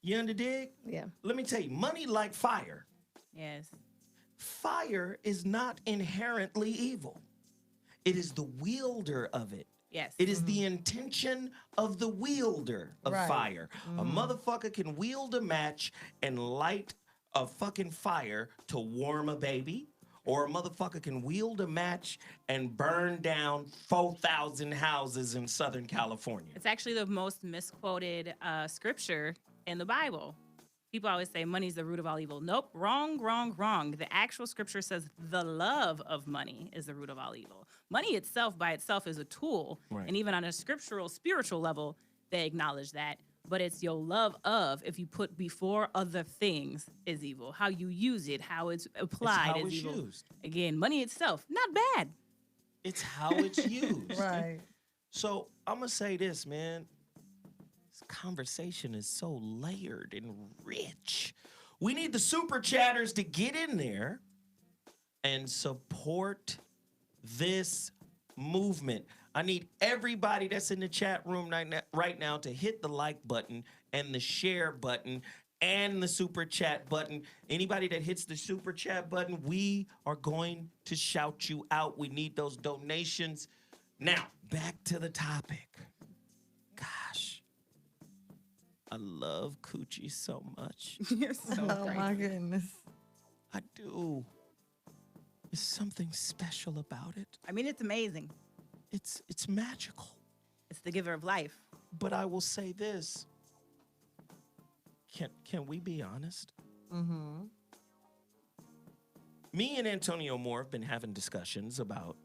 You under dig? Yeah. Let me tell you, money like fire. Yes. Fire is not inherently evil. It is the wielder of it. Yes. It is the intention of the wielder of fire. A motherfucker can wield a match and light a fucking fire to warm a baby, or a motherfucker can wield a match and burn down 4,000 houses in Southern California. It's actually the most misquoted scripture in the Bible. People always say money's the root of all evil. Nope, wrong, wrong, wrong. The actual scripture says the love of money is the root of all evil. Money itself by itself is a tool. Right. And even on a scriptural, spiritual level, they acknowledge that. But it's your love of, if you put before other things, is evil. How you use it, how it's applied is evil. Used. Again, money itself, not bad. It's how it's used. Right. So I'm going to say this, man. This conversation is so layered and rich. We need the super chatters to get in there and support this movement. I need everybody that's in the chat room right now to hit the like button and the share button and the super chat button. Anybody that hits the super chat button, we are going to shout you out. We need those donations. Now, back to the topic. Gosh, I love coochie so much. You're so Oh my goodness. I do. There's something special about it. I mean, it's amazing. It's magical. It's the giver of life. But I will say this. Can we be honest? Mm-hmm. Me and Antonio Moore have been having discussions about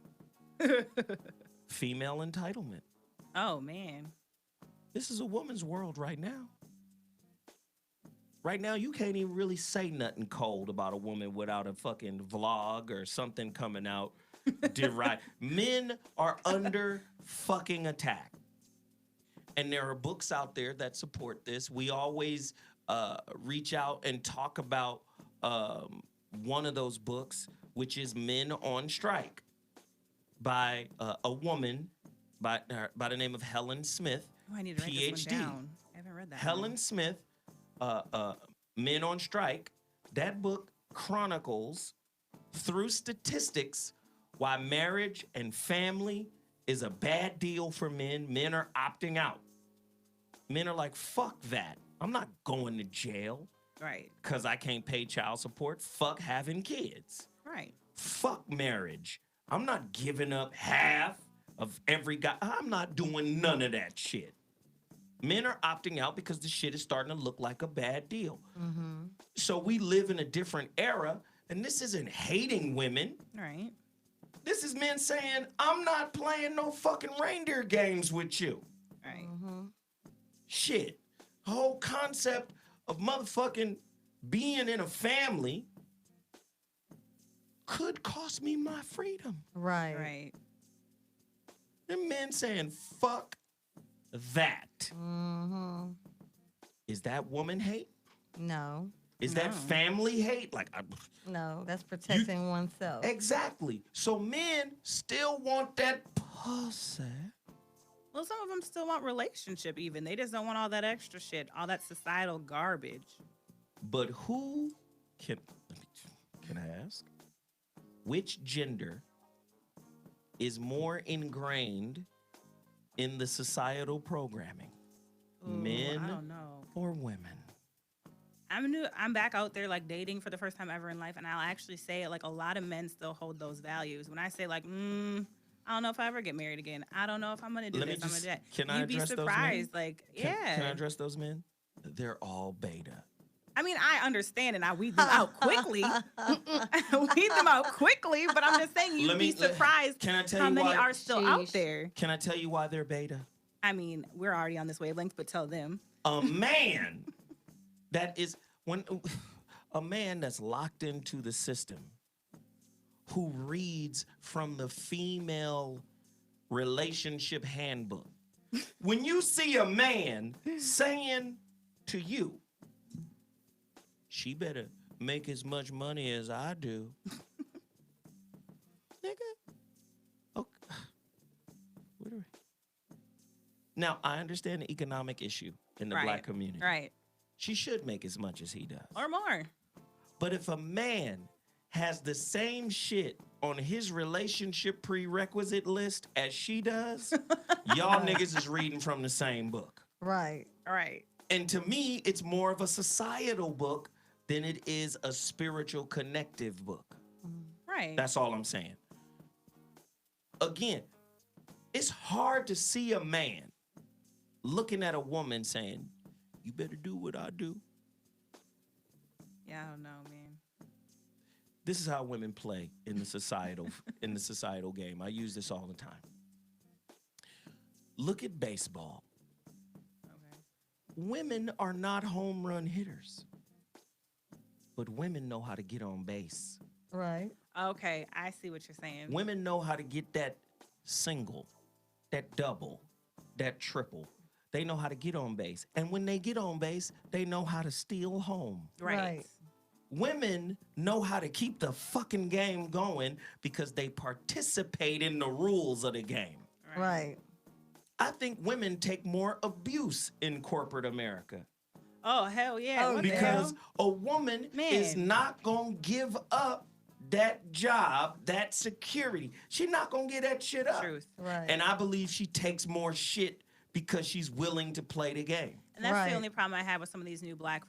female entitlement. Oh, man. This is a woman's world right now. Right now, you can't even really say nothing cold about a woman without a fucking vlog or something coming out. Men are under fucking attack. And there are books out there that support this. We always reach out and talk about one of those books, which is Men on Strike by a woman by the name of Helen Smith, Oh, I need to write PhD. this one down. I haven't read that Helen one. Smith, Men on Strike. That book chronicles through statistics why marriage and family is a bad deal for men. Men are opting out. Men are like, fuck that. I'm not going to jail. Right. Because I can't pay child support. Fuck having kids. Right. Fuck marriage. I'm not giving up half of every guy. I'm not doing none of that shit. Men are opting out because the shit is starting to look like a bad deal. Mm-hmm. So we live in a different era, and this isn't hating women. Right. This is men saying, I'm not playing no fucking reindeer games with you. Right. Mm-hmm. Shit. The whole concept of motherfucking being in a family could cost me my freedom. Right. Right. The men saying, fuck that. Mm-hmm. Is that woman hate? No. Is that family hate? Like, No, that's protecting oneself. Exactly. So men still want that pussy. Well, some of them still want relationship even. They just don't want all that extra shit, all that societal garbage. But who can I ask? Which gender is more ingrained in the societal programming? Ooh, Men I don't know. or women? I'm back out there like dating for the first time ever in life, and I'll actually say it like a lot of men still hold those values. When I say like, I don't know if I ever get married again. I don't know if I'm gonna do this. I'm gonna do that. Can I You'd be address surprised. those men? Like, Can I yeah. address those men? They're all beta. I mean, I understand, and I weed them out quickly. Weed them out quickly, but I'm just saying you'd be surprised Can I tell how you many why? are still out there. Can I tell you why they're beta? I mean, we're already on this wavelength, but tell them. A man that is a man that's locked into the system, who reads from the female relationship handbook. When you see a man saying to you, she better make as much money as I do. Nigga. Okay. What are we? Now, I understand the economic issue in the black community. Right. She should make as much as he does. Or more. But if a man has the same shit on his relationship prerequisite list as she does, y'all niggas is reading from the same book. Right. Right. And to me, it's more of a societal book than it is a spiritual connective book. Right. That's all I'm saying. Again, it's hard to see a man looking at a woman saying, you better do what I do. Yeah, I don't know, man. This is how women play in the societal game. I use this all the time. Look at baseball. Okay. Women are not home run hitters, but women know how to get on base. Right. Okay, I see what you're saying. Women know how to get that single, that double, that triple. They know how to get on base. And when they get on base, they know how to steal home. Right. Women know how to keep the fucking game going because they participate in the rules of the game. Right. I think women take more abuse in corporate America. Oh, hell yeah. Oh, What the Because hell? a woman is Man. not going to give up that job, that security. She's not going to get that shit up. Truth. Right. And I believe she takes more shit because she's willing to play the game. And that's Right. the only problem I have with some of these new black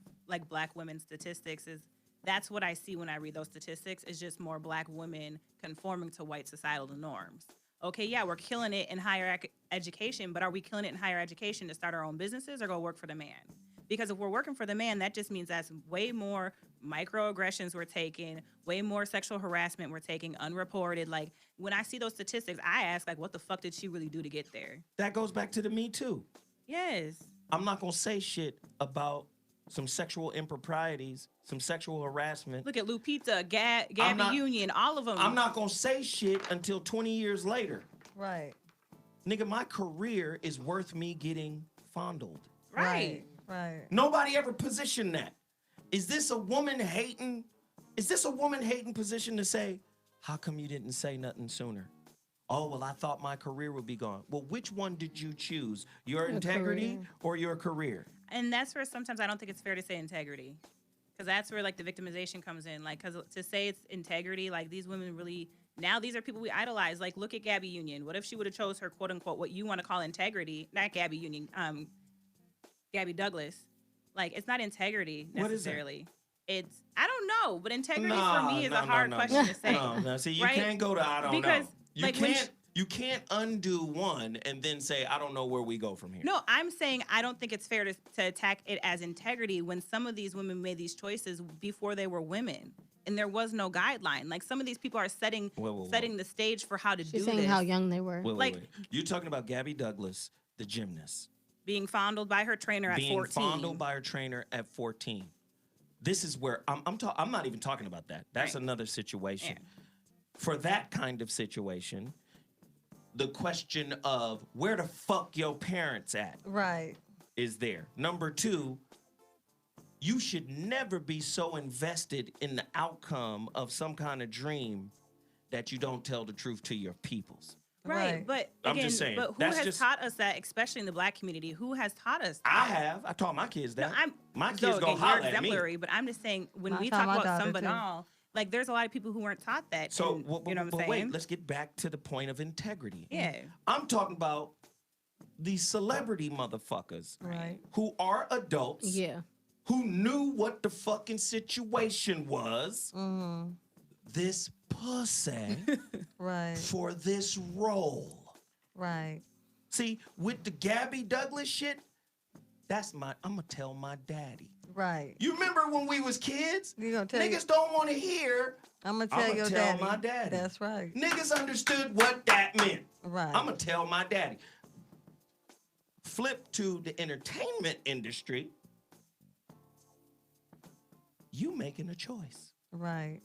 women statistics is that's what I see when I read those statistics is just more black women conforming to white societal norms. Okay, yeah, we're killing it in higher education, but are we killing it in higher education to start our own businesses or go work for the man? Because if we're working for the man, that just means that's way more microaggressions we're taking, way more sexual harassment we're taking, unreported. Like, when I see those statistics, I ask, like, what the fuck did she really do to get there? That goes back to the Me Too. Yes. I'm not going to say shit about some sexual improprieties, some sexual harassment. Look at Lupita, Gabby Union, all of them. I'm not going to say shit until 20 years later. Right. Nigga, my career is worth me getting fondled. Right. Right. Nobody ever positioned that. Is this a woman hating? Is this a woman hating position to say, how come you didn't say nothing sooner? Oh, well, I thought my career would be gone. Well, which one did you choose? Your integrity or your career? And that's where sometimes I don't think it's fair to say integrity. Because that's where, like, the victimization comes in. Like, because to say it's integrity, like, these women really, now these are people we idolize. Like, look at Gabby Union. What if she would have chose her, quote, unquote, what you want to call integrity? Not Gabby Union, Gabby Douglas. Like, it's not integrity necessarily. It's, I don't know, but integrity for me is a hard question to say. No, see, you right? can't go to I don't Because, know. You like, you can't undo one and then say, I don't know where we go from here. No, I'm saying I don't think it's fair to attack it as integrity when some of these women made these choices before they were women. And there was no guideline. Like, some of these people are setting the stage for how to do this. She's saying how young they were. Wait. You're talking about Gabby Douglas, the gymnast. Being fondled by her trainer at 14. Being fondled by her trainer at 14. This is where I'm not even talking about that. That's another situation. Yeah. For that kind of situation, the question of where the fuck your parents at? Right. Is there. Number two, you should never be so invested in the outcome of some kind of dream that you don't tell the truth to your peoples. Right. But again, I'm just saying, but who has taught us that, especially in the black community? Who has taught us that? I have. I taught my kids that. No, my kids gonna holler at me. But I'm just saying, when we talk about some banal, like, there's a lot of people who weren't taught that. So, and, you know what I'm saying? Wait, let's get back to the point of integrity. Yeah. I'm talking about these celebrity motherfuckers. Right. Who are adults. Yeah. Who knew what the fucking situation was. Mm-hmm. This pussy. Right. For this role. Right. See, with the Gabby Douglas shit, I'm gonna tell my daddy. Right. You remember when we was kids? You gonna tell Niggas don't want to hear. I'm gonna tell your tell daddy. my daddy. That's right. Niggas understood what that meant. Right. I'm gonna tell my daddy. Flip to the entertainment industry. You making a choice. Right.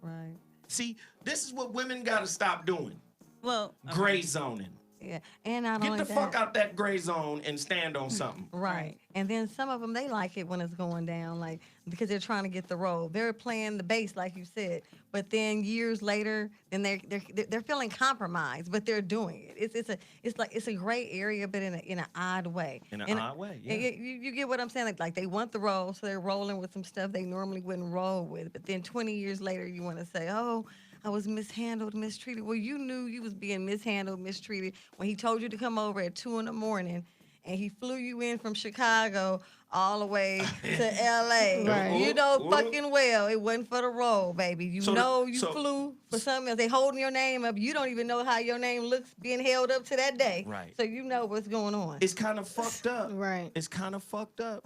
Right. See, this is what women gotta stop doing. Well, gray zoning. Yeah, and not Get only the that, fuck out that gray zone and stand on something. Right. And then some of them, they like it when it's going down, like, because they're trying to get the role. They're playing the bass, like you said, but then years later, then they're feeling compromised, but they're doing it. It's a gray area, but in an odd way. In an odd way, yeah. You get what I'm saying? Like they want the role, so they're rolling with some stuff they normally wouldn't roll with. But then 20 years later, you want to say, oh, I was mishandled, mistreated. Well, you knew you was being mishandled, mistreated when he told you to come over at 2 a.m. and he flew you in from Chicago all the way to L.A. Right. You know fucking well it wasn't for the role, baby. You flew for something else. They holding your name up. You don't even know how your name looks being held up to that day. Right. So you know what's going on. It's kind of fucked up. Right. It's kind of fucked up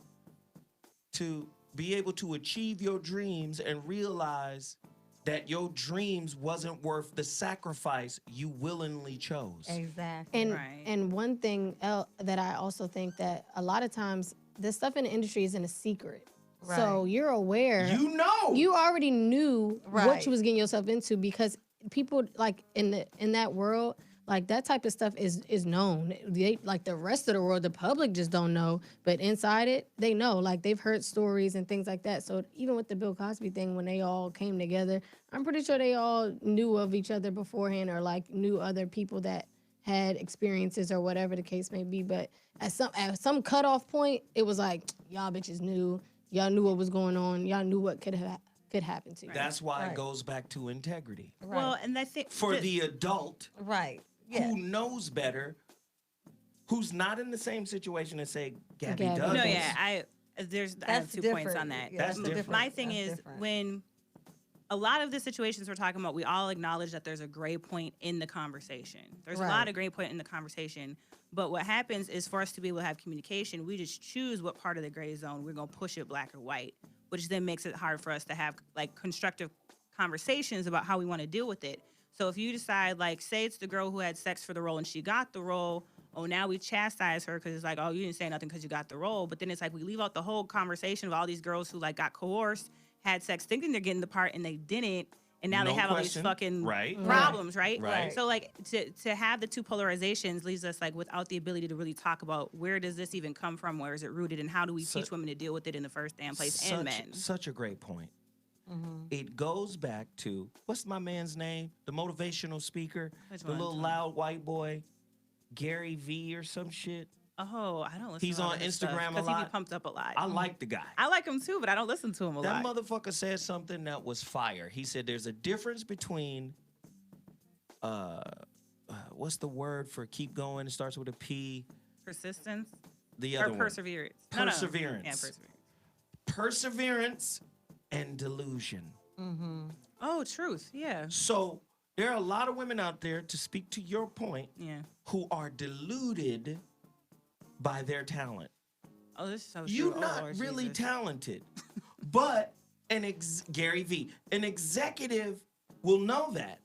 to be able to achieve your dreams and realize that your dreams wasn't worth the sacrifice you willingly chose. Exactly. And one thing that I also think that a lot of times the stuff in the industry isn't a secret. Right. So you're aware. You know. You already knew Right. what you was getting yourself into because people like in that world, Like that type of stuff is known. They, like the rest of the world, the public just don't know. But inside it, they know. Like they've heard stories and things like that. So even with the Bill Cosby thing, when they all came together, I'm pretty sure they all knew of each other beforehand or like knew other people that had experiences or whatever the case may be. But at some cutoff point, it was like y'all bitches knew. Y'all knew what was going on. Y'all knew what could happen to you. That's why it goes back to integrity. Right. Well, and I think for the adult, right, who knows better, who's not in the same situation as say Gabby does. No, yeah, I have 2 points on that. Yeah, that's different. My thing is when a lot of the situations we're talking about, we all acknowledge that there's a gray point in the conversation. There's a lot of gray point in the conversation. But what happens is for us to be able to have communication, we just choose what part of the gray zone we're going to push it black or white, which then makes it hard for us to have like constructive conversations about how we want to deal with it. So if you decide, like, say it's the girl who had sex for the role and she got the role, oh, now we chastise her because it's like, oh, you didn't say nothing because you got the role. But then it's like we leave out the whole conversation of all these girls who like got coerced, had sex thinking they're getting the part and they didn't. And now they have all these fucking problems, right? So like to have the two polarizations leaves us like without the ability to really talk about where does this even come from, where is it rooted, and how do we teach women to deal with it in the first damn place, and men. Such a great point. It goes back to, what's my man's name? The motivational speaker, the little loud white boy, Gary V or some shit. Oh, I don't listen He's to on Instagram a lot. He be pumped up a lot. I like the guy. I like him too, but I don't listen to him a lot. That motherfucker said something that was fire. He said there's a difference between, what's the word for keep going? It starts with a P. Persistence? The other or perseverance. One. Perseverance. Yeah, perseverance. Perseverance and delusion. Oh, truth. Yeah. So there are a lot of women out there, to speak to your point, who are deluded by their talent. Oh, this is so true. You're not really talented, but Gary V, an executive will know that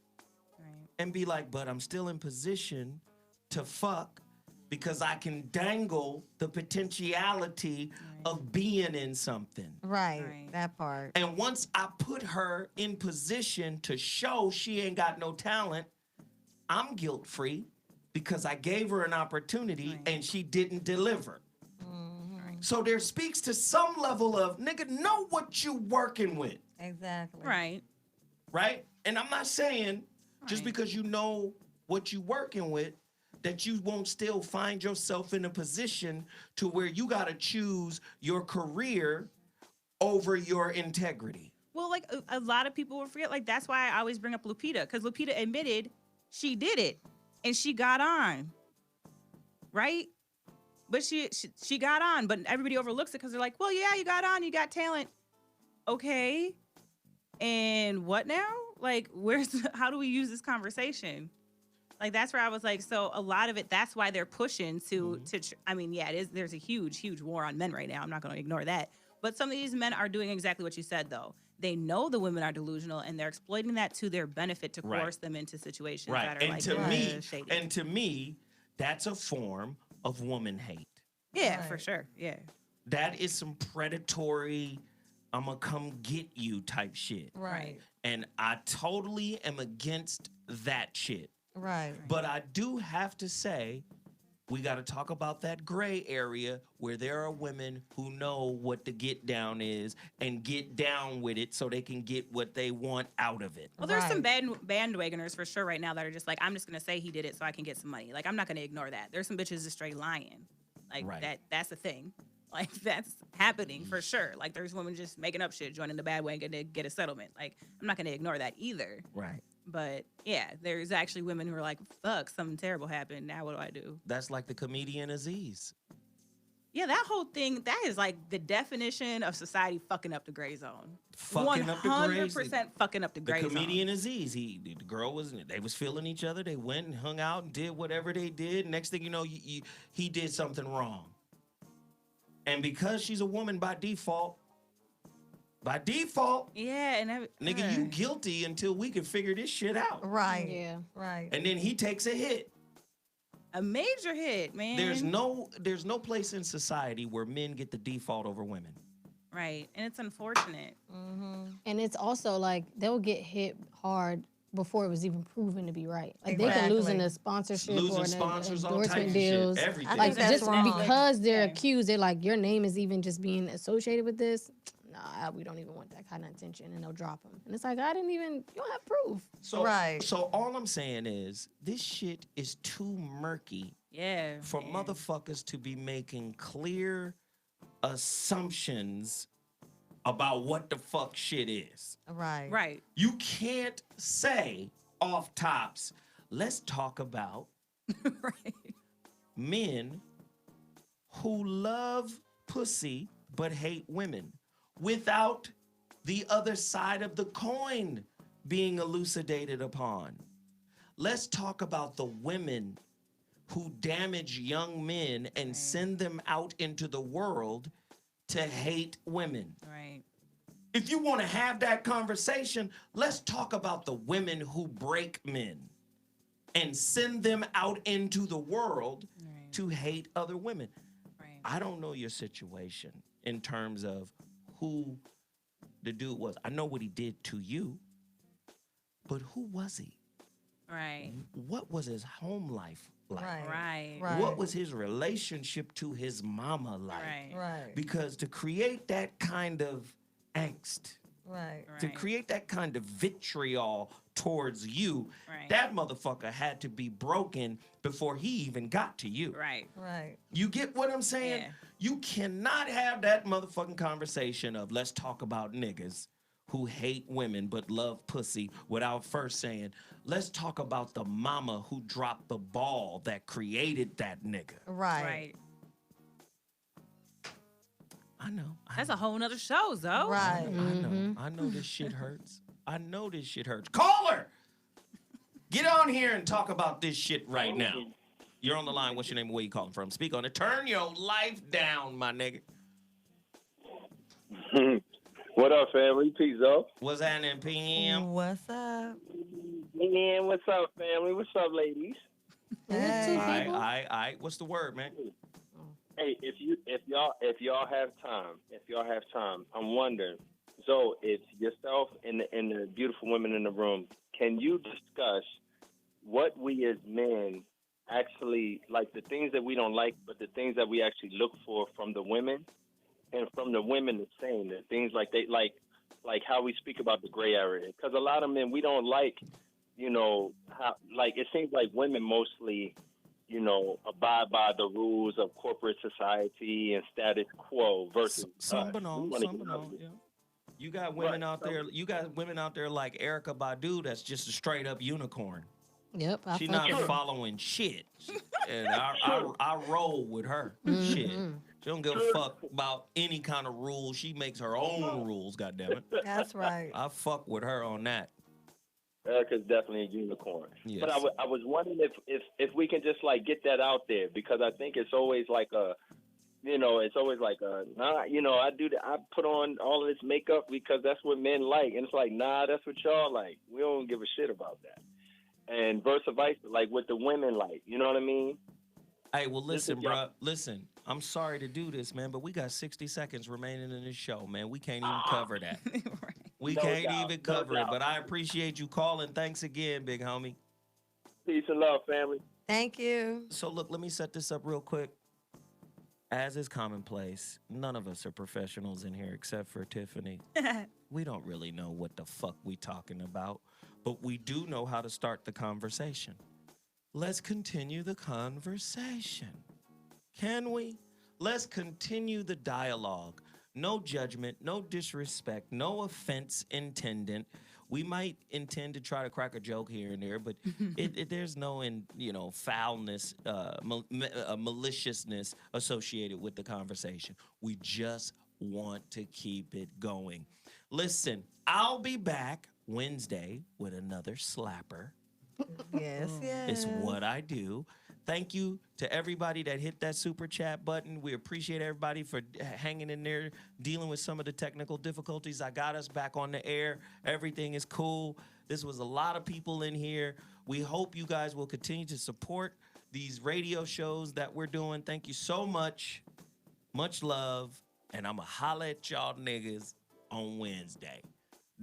and be like, but I'm still in position to fuck because I can dangle the potentiality of being in something. Right, that part. And once I put her in position to show she ain't got no talent, I'm guilt-free because I gave her an opportunity and she didn't deliver. So there speaks to some level of, nigga, know what you working with. Exactly. Right. Right? And I'm not saying just because you know what you working with, that you won't still find yourself in a position to where you got to choose your career over your integrity. Well, like a lot of people will forget, like that's why I always bring up Lupita, because Lupita admitted she did it and she got on, right? But she got on, but everybody overlooks it because they're like, well, yeah, you got on, you got talent. Okay. And what now? Like, how do we use this conversation? Like, that's where I was like, so a lot of it, that's why they're pushing I mean, yeah, it is. There's a huge, huge war on men right now. I'm not going to ignore that. But some of these men are doing exactly what you said, though. They know the women are delusional, and they're exploiting that to their benefit to force them into situations that are shady. And to me, that's a form of woman hate. Yeah, for sure. Yeah. That is some predatory, I'm going to come get you type shit. Right. And I totally am against that shit. Right. But I do have to say, we got to talk about that gray area where there are women who know what the get down is and get down with it so they can get what they want out of it. Well, there's some bandwagoners for sure right now that are just like, I'm just going to say he did it so I can get some money. Like, I'm not going to ignore that. There's some bitches just straight lying. Like, that's a thing. Like, that's happening for sure. Like, there's women just making up shit, joining the bandwagon to get a settlement. Like, I'm not going to ignore that either. Right. But yeah, there's actually women who are like, fuck, something terrible happened. Now what do I do? That's like the comedian Aziz. Yeah, that whole thing, that is like the definition of society fucking up the gray zone. Fucking up the gray zone. 100% fucking up the gray zone. The comedian Aziz, the girl they was feeling each other. They went and hung out and did whatever they did. Next thing you know, he did something wrong. And because she's a woman by default, yeah, and nigga, you guilty until we can figure this shit out. Right. Yeah. Right. And then he takes a hit. A major hit, man. There's no place in society where men get the default over women. Right. And it's unfortunate. And it's also like they'll get hit hard before it was even proven to be right. Like they can lose in a sponsorship Losing or an sponsors, all endorsement types of deals. shit, everything. Like that's just wrong. because they're accused, they're like, your name is even just being associated with this. Nah, we don't even want that kind of attention, and they'll drop them. And it's like, you don't have proof. So all I'm saying is this shit is too murky. Yeah. For motherfuckers to be making clear assumptions about what the fuck shit is. Right. Right. You can't say off tops, let's talk about men who love pussy but hate women without the other side of the coin being elucidated upon. Let's talk about the women who damage young men and send them out into the world to hate women. Right. If you want to have that conversation, let's talk about the women who break men and send them out into the world to hate other women. Right. I don't know your situation in terms of who the dude was. I know what he did to you, but who was he? Right. What was his home life like? Right. What was his relationship to his mama like? Right. Because to create that kind of angst, Right. to create that kind of vitriol towards you, that motherfucker had to be broken before he even got to you. Right. Right. You get what I'm saying? Yeah. You cannot have that motherfucking conversation of let's talk about niggas who hate women but love pussy without first saying, let's talk about the mama who dropped the ball that created that nigga. Right. I know. That's a whole nother show, Zoe. Right. I know this shit hurts. I know this shit hurts. Caller! Get on here and talk about this shit right now. You're on the line. What's your name? Where you calling from? Speak on it. Turn your life down, my nigga. What up, family? Peace up. What's happening, PM? What's up? Man, what's up, family? What's up, ladies? Hey. All right. What's the word, man? Hey, if y'all have time, I'm wondering. So, it's yourself and the beautiful women in the room. Can you discuss what we as men actually like, the things that we don't like, but the things that we actually look for from the women, and from the women the same, the things like they like how we speak about the gray area? Because a lot of men, we don't like, how, like, it seems like women mostly, abide by the rules of corporate society and status quo versus some banal, yeah. You got women out there. You got women out there like Erykah Badu. That's just a straight up unicorn. Yep. She's not following shit, and I roll with her. Shit. She don't give a fuck about any kind of rules. She makes her own rules. Goddammit. That's right. I fuck with her on that. Erica's definitely a unicorn. Yes. But I was wondering if we can just like get that out there, because I think it's always like nah, I do that. I put on all of this makeup because that's what men like. And it's like, nah, that's what y'all like. We don't give a shit about that. And versa versa, like what the women like. You know what I mean? Hey, well, listen, bro. Listen, I'm sorry to do this, man, but we got 60 seconds remaining in this show, man. We can't even cover that. We can't even cover it, but I appreciate you calling. Thanks again, big homie. Peace and love, family. Thank you. So, look, let me set this up real quick. As is commonplace, none of us are professionals in here except for Tiffany. We don't really know what the fuck we talking about, but we do know how to start the conversation. Let's continue the conversation. Can we? Let's continue the dialogue. No judgment, no disrespect, no offense intended. We might intend to try to crack a joke here and there, but there's no, foulness, maliciousness associated with the conversation. We just want to keep it going. Listen, I'll be back Wednesday with another slapper. Yes. It's what I do. Thank you to everybody that hit that super chat button. We appreciate everybody for hanging in there, dealing with some of the technical difficulties. I got us back on the air. Everything is cool. This was a lot of people in here. We hope you guys will continue to support these radio shows that we're doing. Thank you so much. Much love. And I'ma holla at y'all niggas on Wednesday.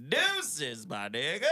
Deuces, my nigga.